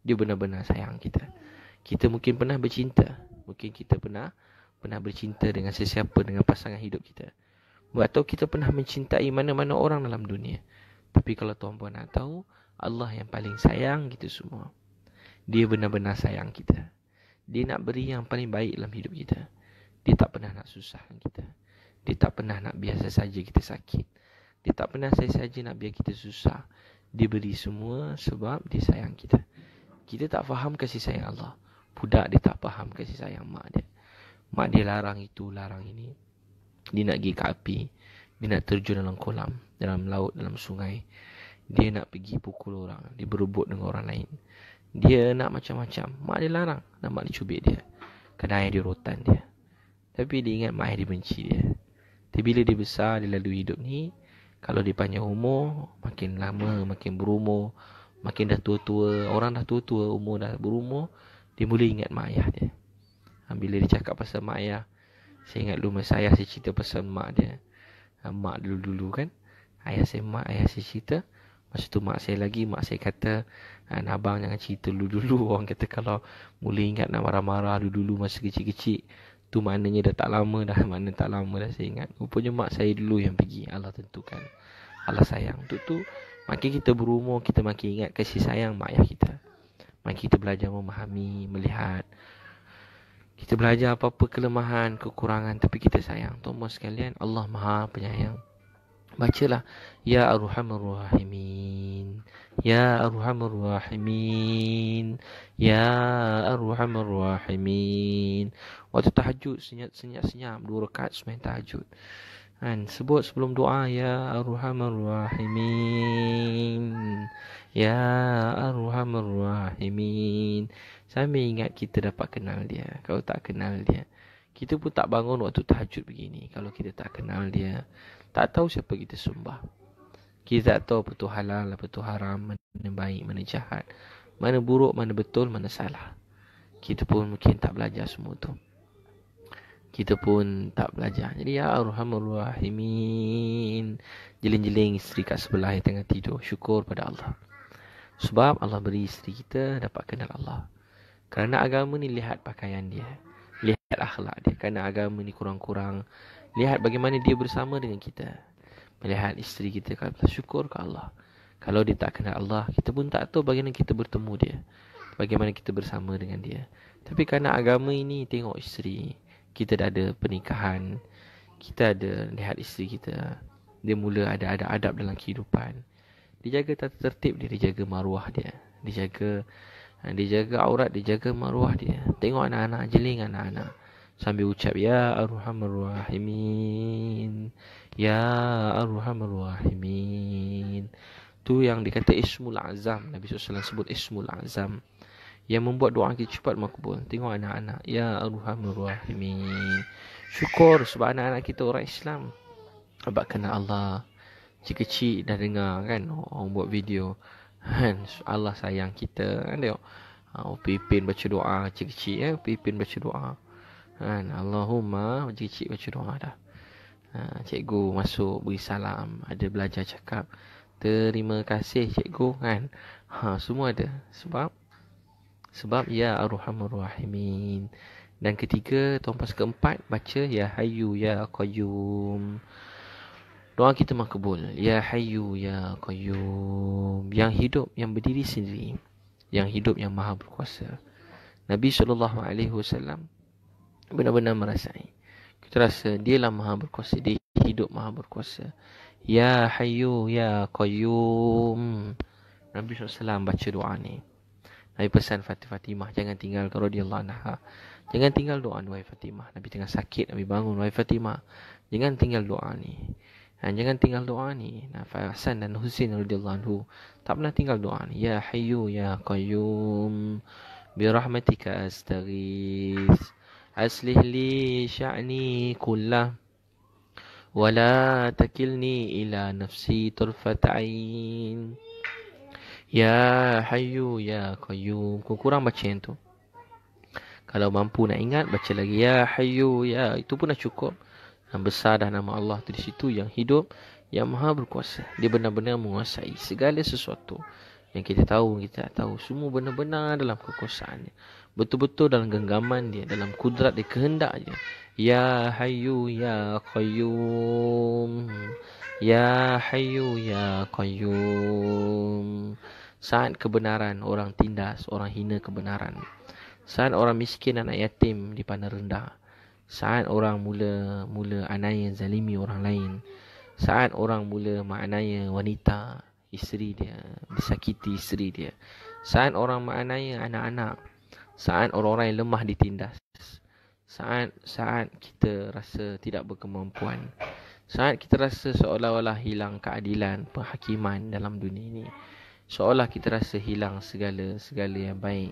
A: Dia benar-benar sayang kita. Kita mungkin pernah bercinta. Mungkin kita pernah bercinta dengan sesiapa, dengan pasangan hidup kita. Atau kita pernah mencintai mana-mana orang dalam dunia. Tapi kalau tuan-puan nak tahu, Allah yang paling sayang kita semua. Dia benar-benar sayang kita. Dia nak beri yang paling baik dalam hidup kita. Dia tak pernah nak susahkan kita. Dia tak pernah nak biasa saja kita sakit. Dia tak pernah saja nak biar kita susah. Dia beri semua sebab dia sayang kita. Kita tak faham kasih sayang Allah. Budak dia tak faham kasih sayang mak dia. Mak dia larang itu, larang ini. Dia nak pergi ke api. Dia nak terjun dalam kolam, dalam laut, dalam sungai. Dia nak pergi pukul orang. Dia berebut dengan orang lain. Dia nak macam-macam. Mak dia larang. Dan mak dia cubit dia. Kadang ayah dia rotan dia. Tapi dia ingat mak ayah dia benci dia. Tapi bila dia besar, dia lalu hidup ni, kalau dia panjang umur, makin lama, makin berumur, makin dah tua-tua, orang dah tua-tua, umur dah berumur, dia mula ingat mak ayah dia. Bila dia cakap pasal mak ayah, saya ingat dulu masa ayah saya cerita pasal mak dia. Mak dulu-dulu kan, ayah saya cerita. Masa tu mak saya kata, abang jangan cerita dulu-dulu. Orang kata kalau mula ingat nak marah-marah dulu-dulu masa kecil-kecil, tu maknanya dah tak lama dah. Maknanya tak lama dah saya ingat. Rupanya mak saya dulu yang pergi. Allah tentukan. Allah sayang. Tu makin kita berumur, kita makin ingat kasih sayang mak ayah kita. Makin kita belajar memahami, melihat. Kita belajar apa-apa kelemahan, kekurangan, tapi kita sayang. Tuan-tuan sekalian, Allah Maha Penyayang. Bacalah, Ya Arhamar Rahimin, Ya Arhamar Rahimin, Ya Arhamar Rahimin. Waktu tahajud, senyap-senyap 2 rakaat sembahyang tahajud. Sebut sebelum doa, Ya Arhamar Rahimin, Ya Arhamar Rahimin. Sambil ingat kita dapat kenal dia. Kalau tak kenal dia, kita pun tak bangun waktu tahajud begini. Kalau kita tak kenal dia, tak tahu siapa kita sembah. Kita tak tahu apa tu halal, apa tu haram, mana baik, mana jahat, mana buruk, mana betul, mana salah. Kita pun mungkin tak belajar semua tu. Kita pun tak belajar. Jadi Ya Arhamar Rahimin. Jeling-jeling isteri kat sebelah yang tengah tidur. Syukur pada Allah. Sebab Allah beri isteri kita dapat kenal Allah. Kerana agama ni lihat pakaian dia, lihat akhlak dia. Kerana agama ni kurang-kurang, lihat bagaimana dia bersama dengan kita. Melihat isteri kita, kalau syukur ke Allah. Kalau dia tak kenal Allah, kita pun tak tahu bagaimana kita bertemu dia, bagaimana kita bersama dengan dia. Tapi kerana agama ini, tengok isteri, kita dah ada pernikahan, kita ada lihat isteri kita, dia mula ada adab dalam kehidupan. Dia jaga tata tertib dia, dia jaga maruah dia, dia jaga aurat, dia jaga maruah dia. Tengok anak-anak, jeling anak-anak sambil ucap Ya Arhamar Rahimin, Ya Arhamar Rahimin. Tu yang dikata Ismul Azam. Nabi SAW sebut Ismul Azam, yang membuat doa kita cepat makbul. Tengok anak-anak, Ya Arhamar Rahimin. Syukur sebab anak-anak kita orang Islam, abang kenal Allah. Kecil-kecil dah dengar kan orang buat video, Allah sayang kita kan. Tengok Upin baca doa kecil-kecil, Upin baca doa kan, Allahumma kecil-kecil baca doa dah. Cikgu masuk beri salam, ada belajar cakap terima kasih cikgu kan. Semua ada sebab Ya Arhamar Rahimin. Dan ketiga, tuan-tuan keempat, baca Ya Hayyu Ya Qayyum. Doa kita makbul. Ya Hayyu Ya Qayyum. Yang hidup, yang berdiri sendiri, yang hidup, yang maha berkuasa. Nabi SAW benar-benar merasai. Kita rasa dialah maha berkuasa, dia hidup maha berkuasa. Ya Hayyu Ya Qayyum. Nabi SAW baca doa ni. Nabi pesan Fatimah, jangan tinggal radhiyallahu anha. Jangan tinggal doa wahai Fatimah. Nabi tengah sakit, Nabi bangun, wahai Fatimah, jangan tinggal doa ni. Jangan tinggal doa ni. Hasan dan Husain radhiyallahu anhu tak pernah tinggal doa ni. Ya Hayyu ya Qayyum birahmatika astaghits aslih li sya'ni kullah wala takilni ila nafsi tarfat ain. Ya Hayyu ya Qayyum. Kurang baca yang tu. Kalau mampu nak ingat, baca lagi Ya Hayyu ya. Itu pun dah cukup. Yang besar dah nama Allah tu di situ, yang hidup, yang maha berkuasa. Dia benar-benar menguasai segala sesuatu. Yang kita tahu, kita tak tahu. Semua benar-benar dalam kekuasaannya. Betul-betul dalam genggaman dia, dalam kudrat dia, kehendak dia. Ya Hayyu ya Qayyum. Ya Hayyu ya Qayyum. Saat kebenaran orang tindas, orang hina kebenaran. Saat orang miskin, anak yatim dipandang rendah. Saat orang mula anaya zalimi orang lain. Saat orang mula menganiaya wanita, isteri dia, disakiti isteri dia. Saat orang menganiaya anak-anak. Saat orang-orang yang lemah ditindas. Saat kita rasa tidak berkemampuan. Saat kita rasa seolah-olah hilang keadilan, penghakiman dalam dunia ini. Seolah kita rasa hilang segala yang baik.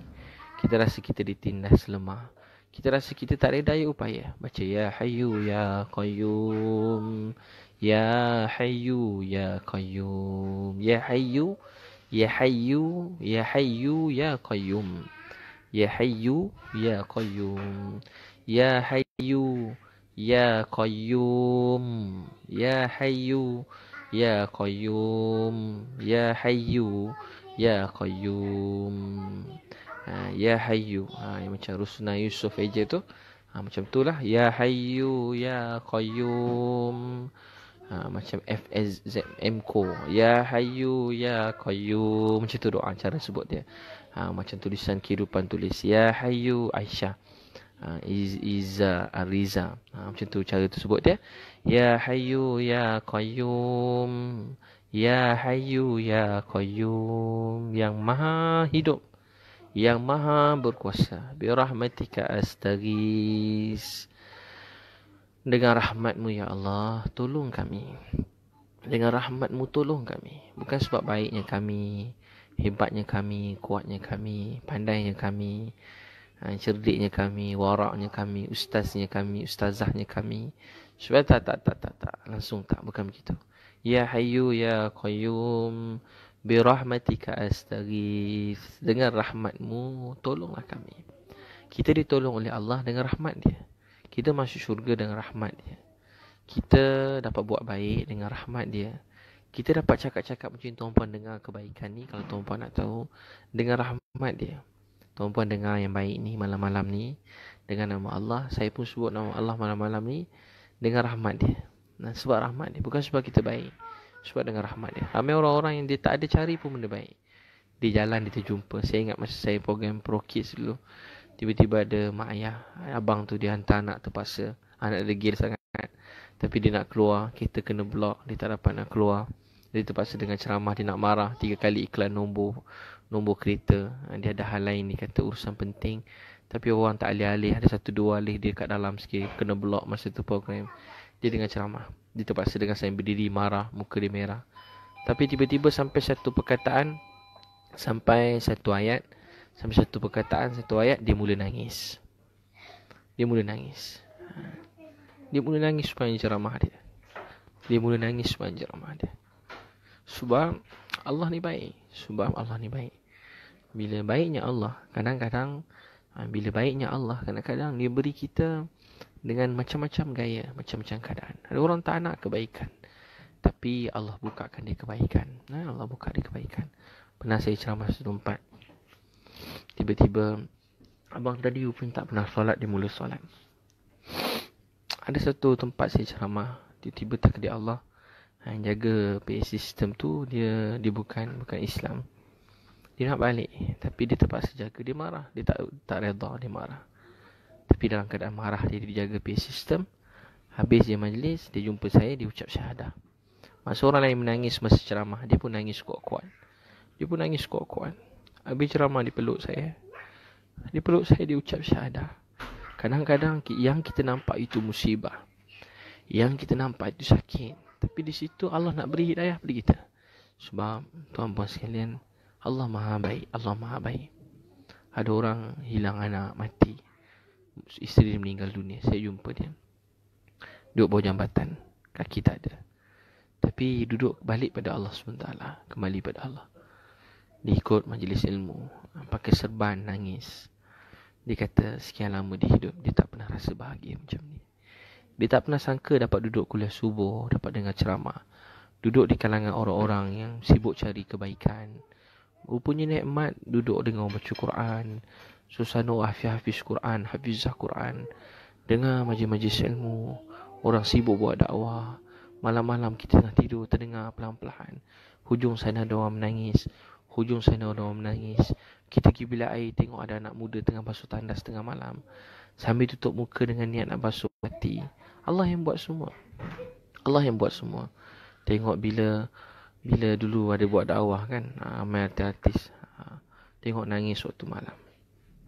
A: Kita rasa kita ditindas lemah. Kita rasa kita tak ada daya upaya. Baca Ya Hayyu Ya Qayyum. Ya Hayyu Ya Qayyum. Ya Hayyu Ya Hayyu Ya Hayyu Ya Qayyum. Ya Hayyu Ya Qayyum. Ya Hayyu Ya Qayyum. Ya Hayyu Ya Qayyum. Ya Hayyu Ya Qayyum. Ya Hayyu. Yang macam Rusna Yusuf aja tu. Macam tu lah. Ya Hayyu Ya Qayyum. Macam FSZMCO. Ya Hayyu Ya Qayyum. Macam tu doa, cara sebut dia. Macam tulisan kehidupan tulis. Ya Hayyu Aisyah. Iza Ariza. Macam tu cara tu sebut dia. Ya Hayyu Ya Qayyum. Ya Hayyu Ya Qayyum. Yang maha hidup, yang maha berkuasa. Birahmatika astaghits. Dengan rahmatmu ya Allah, tolong kami. Dengan rahmatmu tolong kami. Bukan sebab baiknya kami, hebatnya kami, kuatnya kami, pandainya kami, cerdiknya kami, waraknya kami, ustaznya kami, ustazahnya kami. Sebab tak. Langsung tak, bukan begitu. Ya Hayyu Ya Qayyum. Birahmatika astaghits. Dengan rahmatmu tolonglah kami. Kita ditolong oleh Allah dengan rahmat dia. Kita masuk syurga dengan rahmat dia. Kita dapat buat baik dengan rahmat dia. Kita dapat cakap-cakap macam tuan-puan dengar kebaikan ni, kalau tuan-puan nak tahu, dengan rahmat dia. Tuan-puan dengar yang baik ni malam-malam ni dengan nama Allah. Saya pun sebut nama Allah malam-malam ni dengan rahmat dia. Sebab rahmat dia, bukan sebab kita baik. Sebab dengan rahmat dia. Ramai orang-orang yang dia tak ada cari pun benda baik. Di jalan dia terjumpa. Saya ingat masa saya program Pro Kids dulu. Tiba-tiba ada mak ayah. Abang tu dia hantar anak terpaksa. Anak degil sangat. Tapi dia nak keluar. Kita kena block. Dia tak dapat nak keluar. Dia terpaksa dengan ceramah. Dia nak marah. 3 kali iklan nombor kereta. Dia ada hal lain. Dia kata urusan penting. Tapi orang tak alih-alih. Ada 1-2 alih dia kat dalam sikit. Kena block masa tu program. Dia dengan ceramah. Dia terpaksa dengan saya berdiri marah. Muka dia merah. Tapi tiba-tiba sampai satu perkataan. Sampai satu ayat. Sampai satu perkataan, satu ayat. Dia mula nangis. Dia mula nangis sepanjang ceramah dia. Sebab Allah ni baik. Bila baiknya Allah, kadang-kadang dia beri kita dengan macam-macam gaya, macam-macam keadaan. Ada orang tak nak kebaikan, tapi Allah bukakan dia kebaikan. Pernah saya ceramah satu tempat. Tiba-tiba abang tadi pun tak pernah solat, dia mula solat. Ada satu tempat saya ceramah, tiba-tiba takdir Allah, yang jaga PA system tu dia bukan Islam. Dia nak balik, tapi dia terpaksa jaga. Dia marah, dia tak redha, dia marah. Tapi dalam keadaan marah dia jaga PA system. Habis dia majlis, dia jumpa saya, dia ucap syahadah. Masa orang lain menangis masa ceramah, dia pun nangis kuat-kuat. Habis ceramah dia peluk saya. Dia ucap syahadah. Kadang-kadang yang kita nampak itu musibah, yang kita nampak itu sakit, Tapi di situ Allah nak beri hidayah pada kita. Sebab tuan-puan sekalian, Allah Maha baik, Allah Maha baik. Ada orang hilang anak, mati, isteri dia meninggal dunia. Saya jumpa dia duduk bawah jambatan, kaki tak ada, tapi duduk balik pada Allah SWT, kembali pada Allah. Dia ikut majlis ilmu, pakai serban, nangis. Dia kata sekian lama dia hidup, dia tak pernah rasa bahagia macam ni. Dia tak pernah sangka dapat duduk kuliah subuh, dapat dengar ceramah, duduk di kalangan orang-orang yang sibuk cari kebaikan. Rupanya nikmat duduk dengar baca Quran, suasana hafiz Quran, hafizah Quran, dengar majlis-majlis ilmu, orang sibuk buat dakwah. Malam-malam kita nak tidur, terdengar pelan-pelan hujung sana ada orang menangis, hujung sana ada orang menangis. Kita pergi bilik air, tengok ada anak muda tengah basuh tandas tengah malam, sambil tutup muka dengan niat nak basuh hati. Allah yang buat semua. Allah yang buat semua. Tengok bila dulu ada buat dakwah kan, ramai artis, tengok nangis waktu malam.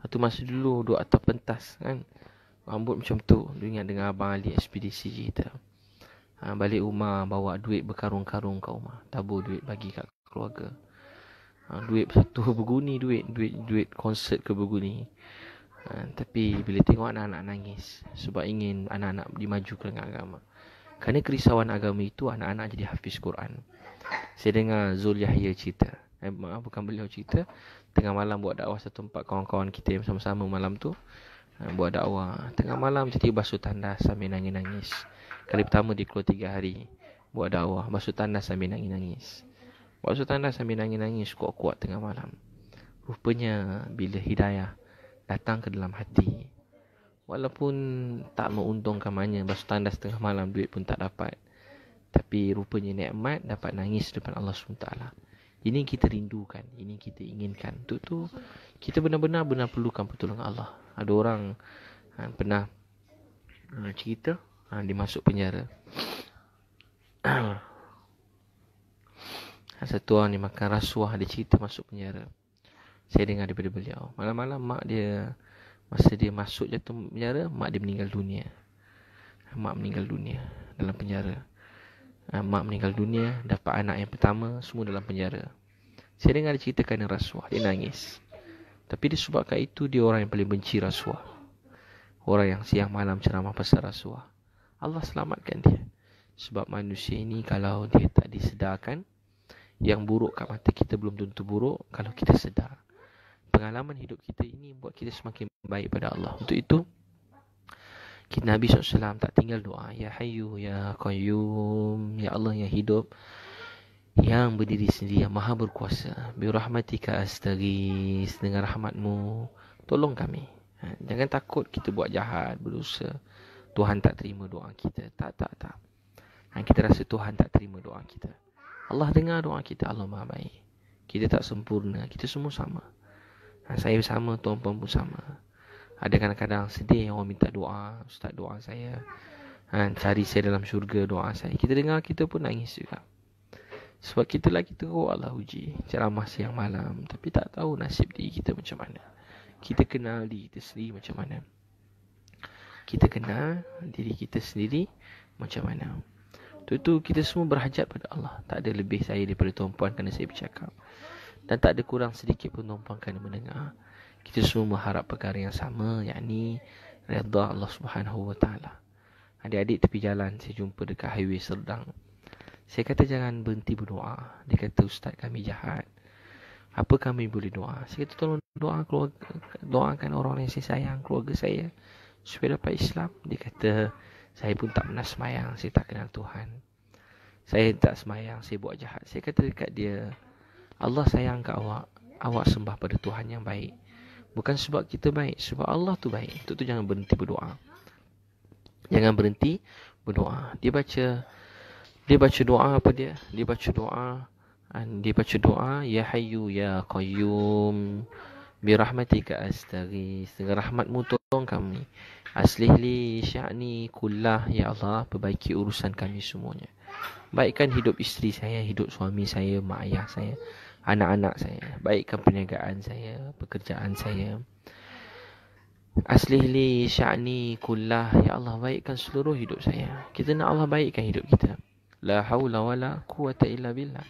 A: Waktu masa dulu duduk atas pentas kan, rambut macam tu. Dia ingat dengan Abang Ali ekspedisi kita. Balik rumah bawa duit berkarung-karung kat rumah, tabur duit bagi kat keluarga. Duit satu berguni, duit konsert ke berguni. Tapi bila tengok anak-anak nangis sebab ingin anak-anak dimajukan dengan agama, kerana kerisauan agama itu, anak-anak jadi hafiz Quran. Saya dengar Zul Yahya cerita, bukan beliau cerita, tengah malam buat dakwah satu tempat, kawan-kawan kita yang sama-sama malam tu buat dakwah. Tengah malam jadi basuh tandas sambil nangis-nangis. Kali pertama dia keluar 3 hari buat dakwah, basuh tandas sambil nangis-nangis. Basuh tandas sambil nangis-nangis kuat-kuat tengah malam. Rupanya bila hidayah datang ke dalam hati, walaupun tak menguntungkan banyak, basuh tandas tengah malam, duit pun tak dapat, tapi rupanya nikmat dapat nangis depan Allah SWT. Ini kita rindukan, ini kita inginkan. Untuk tu kita benar-benar perlukan pertolongan Allah. Ada orang pernah cerita, dia masuk penjara. Satu orang dia makan rasuah, dia cerita masuk penjara. Saya dengar daripada beliau, malam-malam mak dia, masa dia masuk jatuh penjara, mak dia meninggal dunia. Mak meninggal dunia dalam penjara. Mak meninggal dunia, dapat anak yang pertama, semua dalam penjara. Saya dengar dia ceritakan rasuah, dia nangis. Tapi disebabkan itu, dia orang yang paling benci rasuah. Orang yang siang malam ceramah pasal rasuah. Allah selamatkan dia. Sebab manusia ini kalau dia tak disedarkan, yang buruk kat mata kita belum tentu buruk kalau kita sedar. Pengalaman hidup kita ini buat kita semakin baik pada Allah. Untuk itu, Nabi SAW tak tinggal doa, Ya Hayyu, Ya Qayyum, Ya Allah yang hidup, yang berdiri sendiri, yang maha berkuasa, Bi rahmatika astaghis, dengan rahmatmu tolong kami. Jangan takut kita buat jahat, berdosa, Tuhan tak terima doa kita. Tak. Kita rasa Tuhan tak terima doa kita. Allah dengar doa kita, Allah maha baik. Kita tak sempurna, kita semua sama. Saya sama, tuan-puan pun sama. Ada kadang-kadang sedih orang minta doa, Ustaz doa saya, cari saya dalam syurga, doa saya. Kita dengar, kita pun nangis juga. Sebab kita lagi teruk Allah uji, ceramah siang malam, tapi tak tahu nasib diri kita macam mana. Kita kenal diri kita sendiri macam mana. Kita kenal diri kita sendiri macam mana. Itu kita semua berhajat pada Allah. Tak ada lebih saya daripada tuan-puan kerana saya bercakap, dan tak ada kurang sedikit pun tuan-puan kerana mendengar. Kita semua mengharap perkara yang sama, yakni redha Allah Subhanahu Wa Taala. Adik-adik tepi jalan saya jumpa dekat highway Serdang. Saya kata jangan berhenti berdoa. Dia kata Ustaz kami jahat, apa kami boleh doa? Saya kata tolong doakan orang yang saya sayang, keluarga saya, supaya dapat Islam. Dia kata saya pun tak pernah semayang, saya tak kenal Tuhan. Saya tak semayang, saya buat jahat. Saya kata dekat dia, Allah sayang kat awak sembah pada Tuhan yang baik. Bukan sebab kita baik, sebab Allah tu baik. Untuk tu jangan berhenti berdoa. Jangan berhenti berdoa. Dia baca doa apa dia? Dia baca doa Ya Hayyu Ya Qayyum, Bi rahmatika astaghis, dengan rahmatmu tolong kami. Aslih li sya'ni kullah, ya Allah perbaiki urusan kami semuanya. Baikkan hidup isteri saya, hidup suami saya, mak ayah saya, anak-anak saya. Baikkan perniagaan saya, pekerjaan saya. Aslih li sya'ni kullah, ya Allah baikkan seluruh hidup saya. Kita nak Allah baikkan hidup kita. La haula wala quwata illa billah.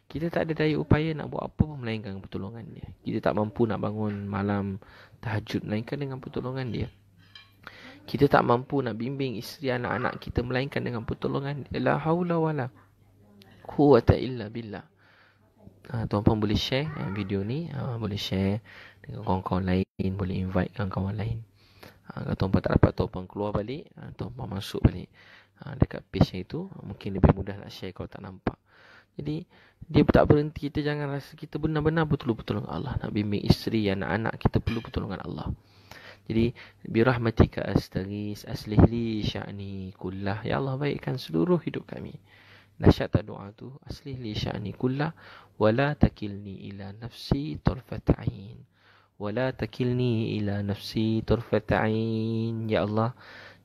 A: Kita tak ada daya upaya nak buat apa pun melainkan pertolongan dia. Kita tak mampu nak bangun malam tahajud melainkan dengan pertolongan dia. Kita tak mampu nak bimbing isteri anak-anak kita melainkan dengan pertolongan dia. La haula wala quwata illa billah. Tuan-puan boleh share video ni, boleh share dengan kawan-kawan lain, boleh invite kawan-kawan lain. Kalau tuan-puan tak dapat, tuan-puan keluar balik, tuan-puan masuk balik dekat page itu, mungkin lebih mudah nak share kalau tak nampak. Jadi dia tak berhenti. Kita jangan rasa kita benar-benar perlu pertolongan Allah. Nak bimbing isteri, anak-anak, kita perlu pertolongan Allah. Jadi birahmatika astaghis aslih li sya'ni kullah. Ya Allah, baikkan seluruh hidup kami. Dahsyat tak doa tu? Aslih li sya'ni kullah wala takilni ila nafsi tarfat ain. Wala takilni ila nafsi tarfat ain. Ya Allah,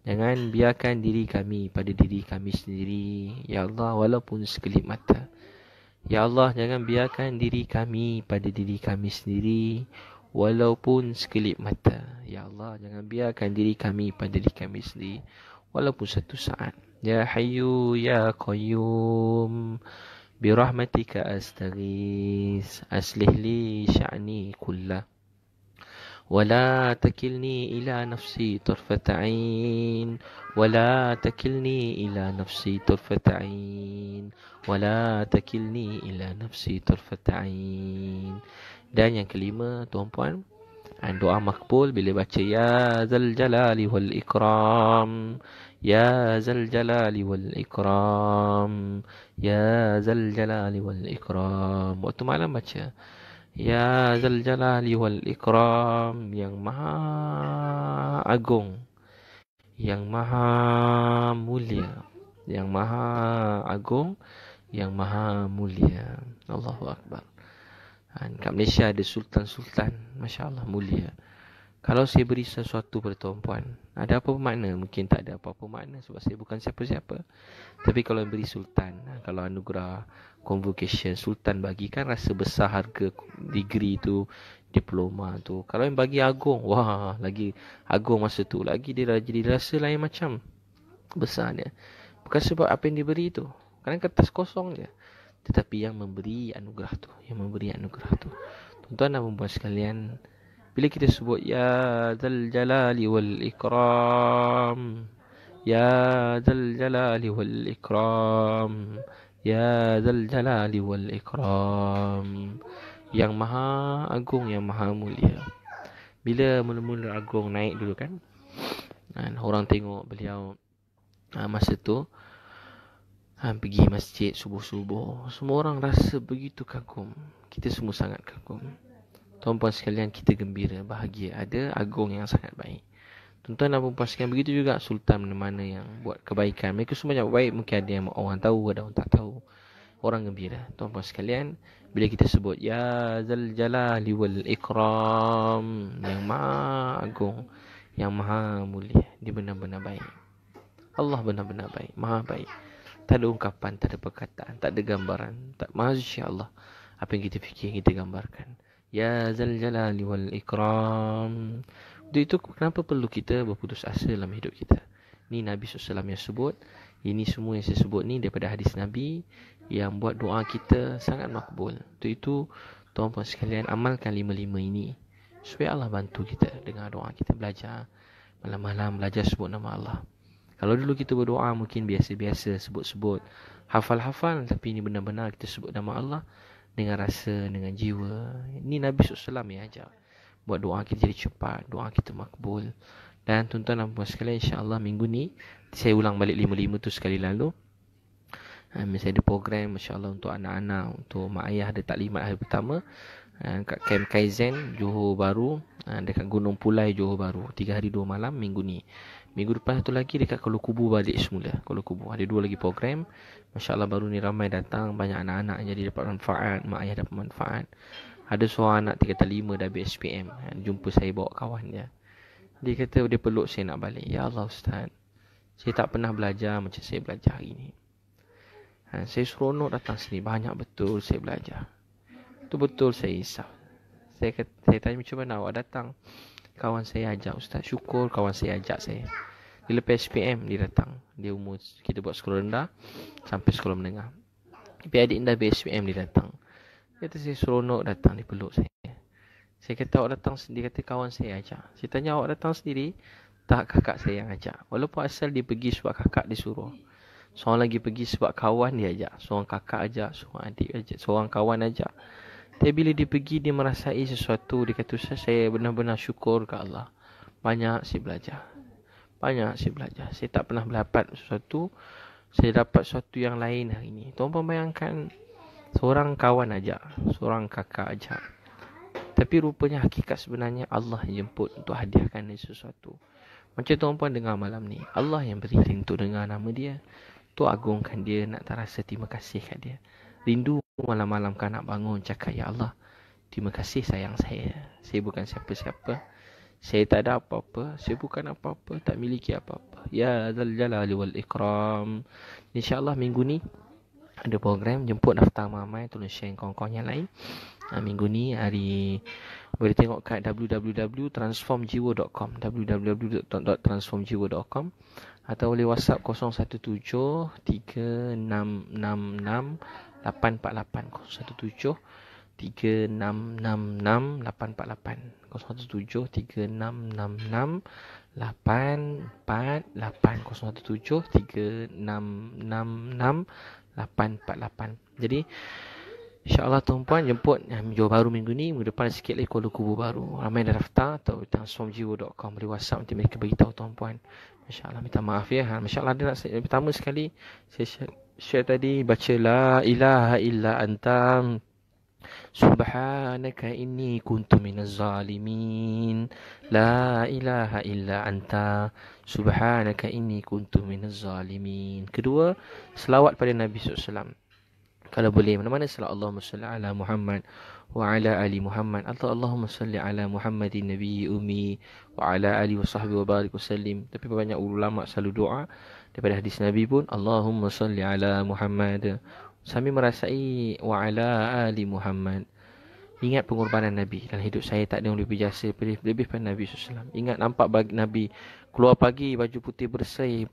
A: jangan biarkan diri kami pada diri kami sendiri. Ya Allah, walaupun sekelip mata. Ya Allah, jangan biarkan diri kami pada diri kami sendiri walaupun sekelip mata. Ya Allah, jangan biarkan diri kami pada diri kami sendiri walaupun satu saat. Ya Hayyu Ya Qayyum birahmatika astaghis aslih li sya'ni kullah ولا تكلني إلى نفسي طرفة عين ولا تكلني إلى نفسي طرفة عين ولا تكلني إلى نفسي طرفة عين. Dan yang kelima, tuan-puan, doa makbul bila baca Ya Zal Jalali Wal Ikram, Ya Zal Jalali Wal Ikram, Ya Zal Jalali Wal Ikram. Waktu malam baca Ya Zal Jalali Wal Ikram, yang maha agung, yang maha mulia, yang maha agung, yang maha mulia. Allahu Akbar. Kat Malaysia ada sultan-sultan, Masya Allah, mulia. Kalau saya beri sesuatu pada tuan-puan, ada apa makna? Mungkin tak ada apa-apa makna sebab saya bukan siapa-siapa. Tapi kalau beri sultan, kalau anugerah convocation, sultan bagikan rasa besar harga degree tu, diploma tu. Kalau yang bagi agung, wah, lagi agung masa tu. Lagi dia jadi rasa lain macam besar dia. Bukan sebab apa yang diberi tu. Kadang kertas kosong je. Tetapi yang memberi anugerah tu, yang memberi anugerah tu. Tuan-tuan dan puan sekalian, bila kita sebut Ya Zal Jalali Wal Ikram, Ya Zal Jalali Wal Ikram, Ya Zal Jalali Wal Ikram, yang maha agung, yang maha mulia. Bila mula-mula agung naik dulu kan, orang tengok beliau masa tu pergi masjid subuh-subuh, semua orang rasa begitu kagum. Kita semua sangat kagum. Tuan-puan sekalian, kita gembira, bahagia. Ada agung yang sangat baik. Tuan-tuan dan puan sekalian, begitu juga sultan mana-mana yang buat kebaikan. Mereka semua yang baik. Mungkin ada yang orang tahu, ada orang tak tahu. Orang gembira. Tuan-puan sekalian, bila kita sebut Ya Zal Jalali Wal Ikram, yang maha agung, yang maha mulia, dia benar-benar baik. Allah benar-benar baik, maha baik. Tak ada ungkapan, tak ada perkataan, tak ada gambaran. Masya Allah, apa yang kita fikir, kita gambarkan. Ya Zal Jalali Wal Ikram. Untuk itu kenapa perlu kita berputus asa dalam hidup kita? Ni Nabi SAW yang sebut. Ini semua yang saya sebut ni daripada hadis Nabi yang buat doa kita sangat makbul. Untuk itu tuan-puan sekalian, amalkan 5 ini supaya Allah bantu kita dengan doa kita. Belajar malam-malam, belajar sebut nama Allah. Kalau dulu kita berdoa mungkin biasa-biasa, sebut-sebut, hafal-hafal, tapi ini benar-benar kita sebut nama Allah dengan rasa, dengan jiwa. Ini Nabi SAW yang ajar. Buat doa kita jadi cepat, doa kita makbul. Dan tuan-tuan dan puan sekalian, insya-Allah minggu ni saya ulang balik 5 tu sekali lalu. Saya ada program, masya-Allah, untuk anak-anak, untuk mak ayah, ada taklimat hari pertama kat Camp Kaizen Johor Bahru, dekat Gunung Pulai Johor Bahru, 3 hari 2 malam minggu ni. Minggu depan satu lagi dekat Kuala Kubu balik semula. Kuala Kubu ada 2 lagi program. Masya-Allah, baru ni ramai datang, banyak anak-anak yang jadi dapat manfaat, mak ayah dapat manfaat. Ada seorang anak tingkatan 5 dah habis SPM, jumpa saya bawa kawan dia. Dia kata dia peluk saya nak balik. Ya Allah Ustaz, saya tak pernah belajar macam saya belajar hari ni. Saya seronok datang sini, banyak betul saya belajar. Betul-betul saya risau. Saya tanya macam mana awak datang. Kawan saya ajak Ustaz. Syukur kawan saya ajak saya. Bila PSPM dia datang. Dia umur kita buat sekolah rendah sampai sekolah menengah. Tapi adik dah PSPM dia datang. Dia kata saya seronok datang dia peluk saya. Saya kata awak datang sendiri, kata kawan saya ajak. Saya tanya awak datang sendiri, tak, kakak saya yang ajak. Walaupun asal dia pergi sebab kakak dia suruh. Seorang lagi pergi sebab kawan dia ajak. Seorang kakak ajak, seorang adik ajak, seorang kawan ajak. Tapi bila dia pergi, dia merasai sesuatu. Dia kata, Ustaz, saya benar-benar syukur ke Allah. Banyak saya belajar. Banyak saya belajar. Saya tak pernah dapat sesuatu. Saya dapat sesuatu yang lain hari ini. Tuan-tuan bayangkan, seorang kawan ajak, seorang kakak ajak. Tapi rupanya hakikat sebenarnya Allah jemput untuk hadiahkan dia sesuatu. Macam tuan-puan dengar malam ni. Allah yang beri untuk dengar nama dia. Tu agungkan dia, nak terasa terima kasih kat dia. Rindu malam-malam kan nak bangun cakap, Ya Allah, terima kasih sayang saya. Saya bukan siapa-siapa. Saya tak ada apa-apa. Saya bukan apa-apa. Tak miliki apa-apa. Ya Dzal Jalali wal Ikram. InsyaAllah minggu ni ada program jemput daftar mamai. Tolong share kawan-kawan yang lain. Minggu ni hari boleh tengok kat www.transformjiwa.com www.transformjiwa.com atau boleh WhatsApp 017-3666-848 017-3666-848 017-3666-848 Jadi InsyaAllah tuan-puan jemput Johor Bahru minggu ni. Minggu depan sikit lagi Kuala Kubu baru. Ramai dah daftar atau transformjiwa.com. Boleh WhatsApp nanti mereka beritahu tuan-puan. InsyaAllah minta maaf ya. InsyaAllah ada nak pertama sekali saya share tadi. Baca La ilaha illa anta Subhanaka inni kuntu minaz zalimin. La ilaha illa anta Subhanaka inni kuntu minaz zalimin. Kedua, selawat pada Nabi SAW. Kalau boleh, mana-mana salat Allahumma salli ala Muhammad wa ala ali Muhammad atau Allahumma salli ala Muhammadin nabiyyi ummi wa ala ali wa sahbihi wa barik wa sallim. Tapi banyak ulama selalu doa daripada hadis Nabi pun, Allahumma salli ala Muhammad. Sambil merasai wa ala ali Muhammad. Ingat pengorbanan Nabi dalam hidup saya, tak ada yang lebih jasa lebih pada Nabi SAW. Ingat nampak bagi Nabi keluar pagi baju putih bersih,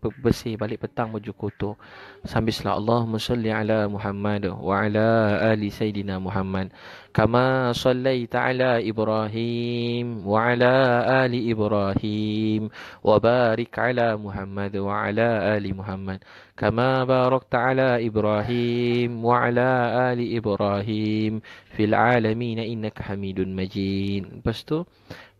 A: balik petang baju kotor. Sambil salat Allahumma salli ala Muhammad wa ala ali Sayyidina Muhammad kama sallaita ala Ibrahim wa ala ali Ibrahim wa barik ala Muhammad wa ala ali Muhammad kama barakta ala Ibrahim wa ala ali Ibrahim fil alamin innaka Hamidun Majid. Lepas tu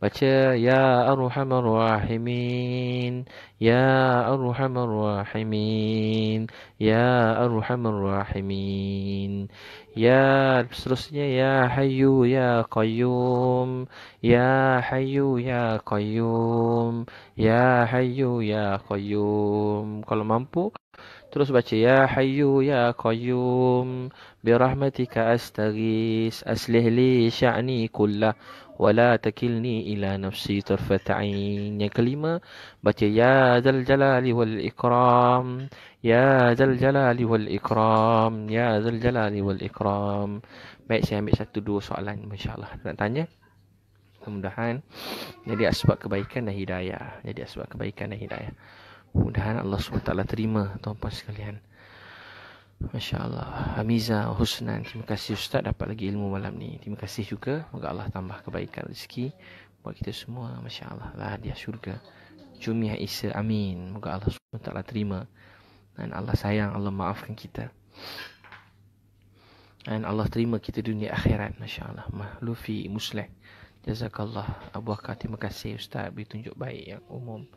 A: baca Ya Arhamar Rahimin, Ya Arhamar Rahimin, Ya Arhamar Rahimin. Ya, seterusnya Ya Hayyu Ya Qayyum, Ya Hayyu Ya Qayyum, Ya Hayyu Ya Qayyum. Kalau mampu terus baca Ya Hayyu Ya Qayyum birahmatika astaghis aslih li sya'ni kullah wala takilni ila nafsi tarfat ain. Yang kelima baca Ya Dzal Jalali wal Ikram, Ya Dzal Jalali wal Ikram, Ya Dzal Jalali wal Ikram. Baik, saya ambil satu dua soalan insya-Allah nak tanya. Mudah-mudahan jadi asbab kebaikan dan hidayah. Jadi asbab kebaikan dan hidayah. Mudah-mudahan Allah SWT terima tuan-tuan sekalian. Masya Allah. Hamiza Husnan, terima kasih Ustaz dapat lagi ilmu malam ni. Terima kasih juga. Moga Allah tambah kebaikan rezeki buat kita semua. Masya Allah. Lah hadiah syurga. Jumiah Isa. Amin. Moga Allah SWT terima. Dan Allah sayang, Allah maafkan kita. Dan Allah terima kita dunia akhirat. Masya Allah. Mahlufi Musleh. Jazakallah. Abu Akar, terima kasih Ustaz. Beri tunjuk baik yang umum.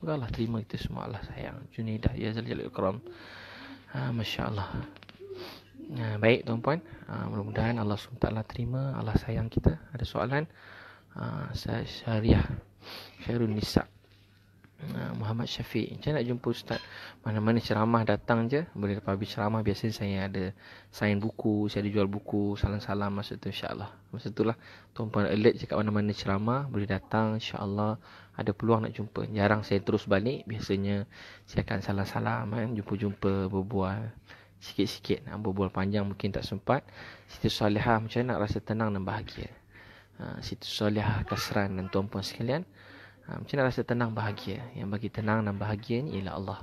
A: Moga Allah terima kita semua. Allah sayang. Junaidah Ya Zal Jalal Ikram. Masya Allah. Baik tuan-puan. Mudah-mudahan Allah SWT terima. Allah sayang kita. Ada soalan? Syariah Khairun Nisa. Muhammad Syafiq. Saya nak jumpa Ustaz. Mana-mana ceramah datang je. Boleh lepas habis ceramah biasanya saya ada sign buku, saya ada jual buku, salam-salam masa tu insya-Allah. Masa itulah tuan-puan alert cakap mana-mana ceramah boleh datang insya-Allah. Ada peluang nak jumpa. Jarang saya terus balik. Biasanya saya akan salam-salam kan, jumpa-jumpa, berbual sikit-sikit. Berbual panjang mungkin tak sempat. Siti Salihah macam nak rasa tenang dan bahagia. Siti Salihah Kasran dan tuan-puan sekalian. Macam nak rasa tenang, bahagia. Yang bagi tenang dan bahagia ni ialah Allah.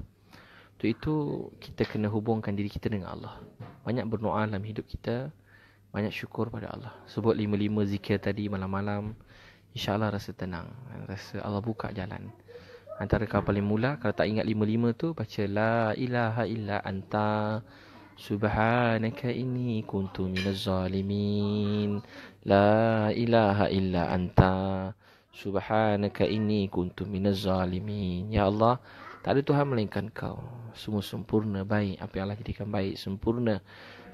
A: Untuk itu, kita kena hubungkan diri kita dengan Allah. Banyak berdoa dalam hidup kita. Banyak syukur pada Allah. Sebut 5 zikir tadi malam-malam. InsyaAllah rasa tenang. Rasa Allah buka jalan. Antara kau paling mula, kalau tak ingat 5 tu, baca La ilaha illa anta subhanaka inni kuntu minaz zalimin. La ilaha illa anta subhanaka inni kuntu minaz zalimin. Ya Allah, tak ada Tuhan melainkan kau. Semua sempurna, baik. Apa yang Allah jadikan baik, sempurna.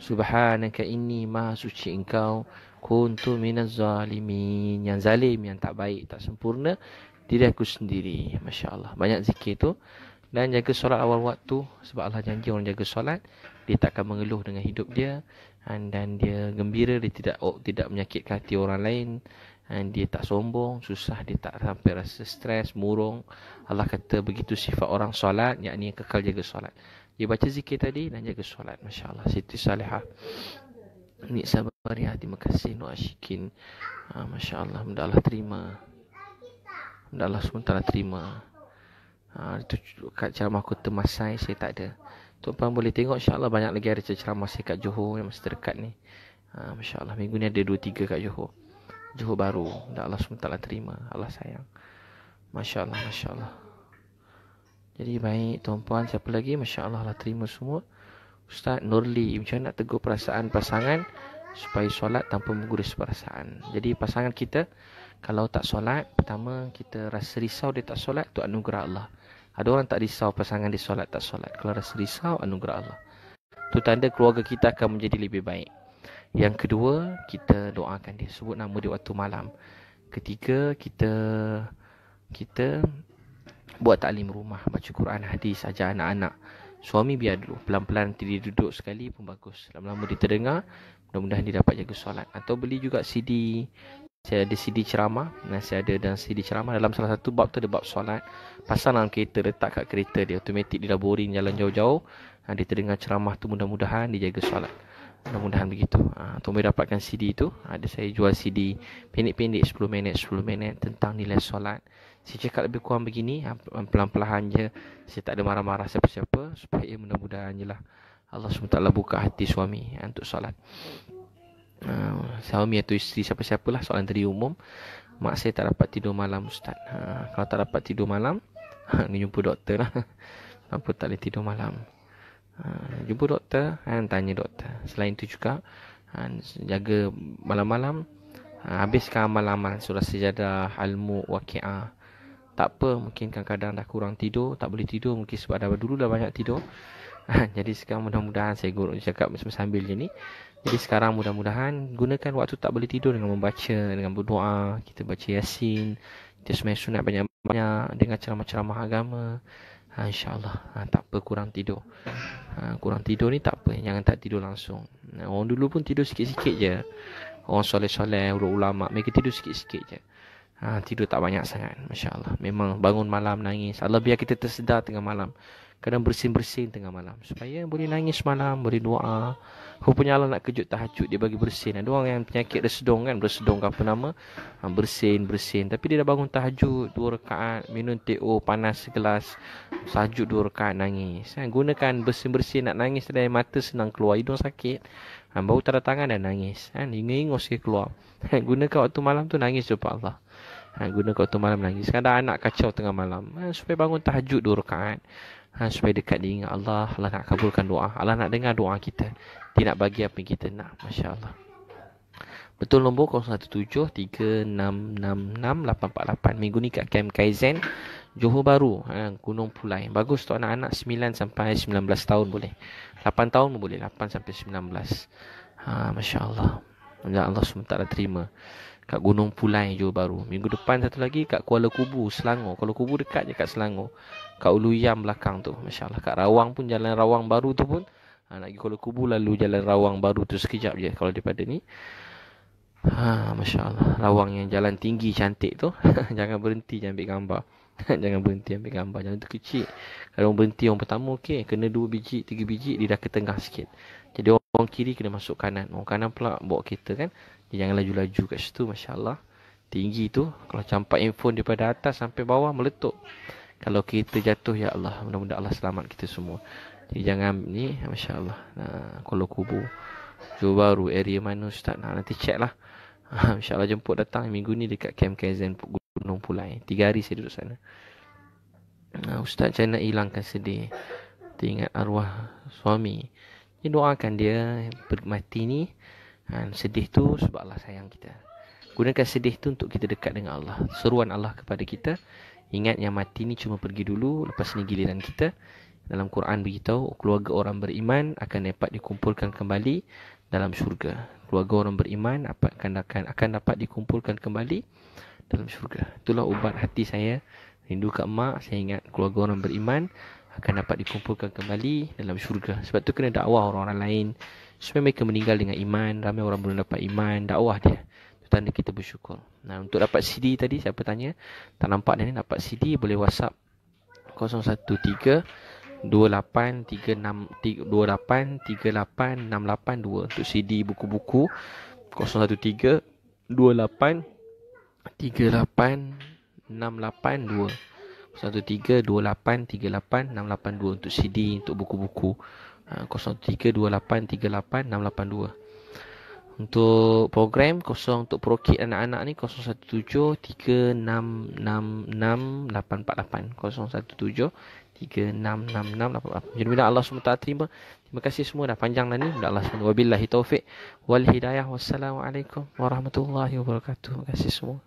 A: Subhanaka inni, maha suci engkau. Kuntu minaz zalimin. Yang zalim, yang tak baik, tak sempurna, diri aku sendiri. Masya Allah. Banyak zikir tu. Dan jaga solat awal waktu. Sebab Allah janji orang jaga solat, dia tak akan mengeluh dengan hidup dia. Dan dia gembira. Dia tidak menyakitkan hati orang lain. Dan dia tak sombong, susah. Dia tak sampai rasa stres, murung. Allah kata begitu sifat orang solat, yakni kekal jaga solat. Dia baca zikir tadi dan jaga solat. Masya Allah. Siti Salihah. Nik Sabariah. Terima kasih. Nur Ashikin. Masya Allah. Mudah Allah terima. Mudah Allah SWT terima. Itu kat ceramah Kota Masai saya tak ada. Tuan-tuan boleh tengok, insyaAllah banyak lagi ada ceramah saya kat Johor yang masih terdekat ni. Masya Allah, minggu ni ada 2-3 kat Johor. Johor baru. Mudah Allah SWT terima. Allah sayang. Masya Allah, Masya Allah. Jadi baik tuan-puan, siapa lagi? Masya Allah, Allah terima semua. Ustaz Nurli, macam mana nak tegur perasaan pasangan supaya solat tanpa menggurus perasaan? Jadi pasangan kita, kalau tak solat, pertama kita rasa risau dia tak solat, tu anugerah Allah. Ada orang tak risau pasangan dia solat tak solat. Kalau rasa risau, anugerah Allah. Tu tanda keluarga kita akan menjadi lebih baik. Yang kedua, kita doakan dia, sebut nama dia waktu malam. Ketiga, kita buat taklim rumah, baca Quran, hadis, ajar anak-anak. Suami biar dulu, pelan-pelan nanti dia duduk sekali pun bagus. Lama-lama dia terdengar, mudah-mudahan dia dapat jaga solat. Atau beli juga CD. Saya ada CD ceramah. Saya ada dan CD ceramah. Dalam salah satu bab tu ada bab solat. Pasang dalam kereta, letak kat kereta dia. Automatik dia dah boring jalan jauh-jauh. Dia terdengar ceramah tu, mudah-mudahan dia jaga solat. Mudah-mudahan begitu. Tuan boleh dapatkan CD tu. Ada saya jual CD pendek-pendek 10 minit tentang nilai solat. Saya cakap lebih kurang begini, pelan-pelan je. Saya tak ada marah-marah siapa-siapa, supaya mudah-mudahan je lah Allah SWT buka hati suami untuk solat. Suami atau isteri siapa-siapa lah, soalan tadi umum. Mak saya tak dapat tidur malam Ustaz. Kalau tak dapat tidur malam, ni jumpa doktor lah. Kenapa tak boleh tidur malam? Jumpa doktor, tanya doktor. Selain itu juga, jaga malam-malam, habiskan amal-amal surah Sajadah, Al-Mulk, Waqi'ah. Tak apa, mungkin kadang-kadang dah kurang tidur, tak boleh tidur, mungkin sebab dulu dah banyak tidur. Jadi sekarang mudah-mudahan saya cakap sambil je ni. Jadi sekarang mudah-mudahan gunakan waktu tak boleh tidur dengan membaca, dengan berdoa. Kita baca Yasin, kita sembahyang sunat banyak-banyak, dengan ceramah-ceramah agama. InsyaAllah. Tak apa kurang tidur. Kurang tidur ni tak apa, jangan tak tidur langsung. Orang dulu pun tidur sikit-sikit je. Orang soleh-soleh, ulama, mereka tidur sikit-sikit je. Tidur tak banyak sangat. Masya Allah. Memang bangun malam nangis. Allah biar kita tersedar tengah malam. Kadang bersin-bersin tengah malam. Supaya boleh nangis malam, boleh doa. Rupanya Allah nak kejut tahajud, dia bagi bersin. Ada orang yang penyakit bersedung kan. Bersedung ke apa nama. Bersin. Tapi dia dah bangun tahajud 2 rakaat. Minum teh panas segelas. Tahajud 2 rakaat nangis. Gunakan bersin-bersin nak nangis. Dari mata senang keluar. Hidung sakit. Bau tanda tangan dan nangis. Ingus sikit keluar. Gunakan waktu malam tu nangis jumpa Allah. Guna waktu malam nangis. Kadang anak kacau tengah malam. Supaya bangun tahajud 2 rakaat. Supaya dekat dia ingat Allah. Allah nak kabulkan doa. Allah nak dengar doa kita. Dia nak bagi apa yang kita nak. Masya Allah. Betul nombor 0173666848. Minggu ni kat Camp Kaizen Johor Baru, Gunung Pulai. Bagus untuk anak-anak 9 sampai 19 tahun boleh. 8 tahun pun boleh. 8 sampai 19. Masya Allah. Allah SWT terima. Kat Gunung Pulai, Johor Baru. Minggu depan satu lagi kat Kuala Kubu, Selangor. Kuala Kubu dekat je kat Selangor. Kat Ulu Yam belakang tu. Masya Allah. Kat Rawang pun, jalan Rawang Baru tu pun. Nak pergi Kuala Kubu lalu jalan Rawang Baru tu sekejap je. Kalau daripada ni. Masya Allah. Rawang yang jalan tinggi cantik tu. Jangan berhenti, jangan ambil gambar. Jangan berhenti ambil gambar. Jalan tu kecil. Kalau berhenti orang pertama okey. Kena 2 biji, 3 biji. Dia dah ke tengah sikit. Jadi orang kiri kena masuk kanan. Orang kanan pula bawa kereta kan. Dia jangan laju-laju kat situ. Masya Allah. tinggi tu, kalau campak handphone daripada atas sampai bawah meletup. Kalau kita jatuh, ya Allah, mudah-mudahan Allah selamat kita semua. Jadi jangan ni, masya-Allah. Kuala Kubur. Johor Bahru, area mana Ustaz? Nanti check lah. InsyaAllah jemput datang minggu ni dekat Camp KZN Gunung Pulai. 3 hari saya duduk sana. Ustaz, saya nak hilangkan sedih. Teringat arwah suami. Jadi doakan dia mati ni. Sedih tu sebab Allah sayang kita. Gunakan sedih tu untuk kita dekat dengan Allah. Seruan Allah kepada kita. Ingat yang mati ni cuma pergi dulu. Lepas ni giliran kita. Dalam Quran beritahu, keluarga orang beriman akan dapat dikumpulkan kembali dalam syurga. Keluarga orang beriman akan dapat dikumpulkan kembali dalam syurga. Itulah ubat hati saya. Rindu kat mak, saya ingat keluarga orang beriman akan dapat dikumpulkan kembali dalam syurga. Sebab tu kena dakwah orang-orang lain supaya mereka meninggal dengan iman. Ramai orang belum dapat iman, dakwah dia. Itu tanda kita bersyukur. Untuk dapat CD tadi, siapa tanya, tak nampak dia ni, dapat CD boleh WhatsApp 013 28383868 untuk CD buku-buku. 013 283868 013283868 untuk CD, untuk buku-buku. 013283868 untuk program. Untuk prokit anak-anak ni 0173666848 0173666848. Jadi Allah SWT terima. Terima kasih semua, dah panjang dah ni. Allah SWT. Wabillahi taufiq wal hidayah. Wassalamualaikum warahmatullahi wabarakatuh. Terima kasih semua.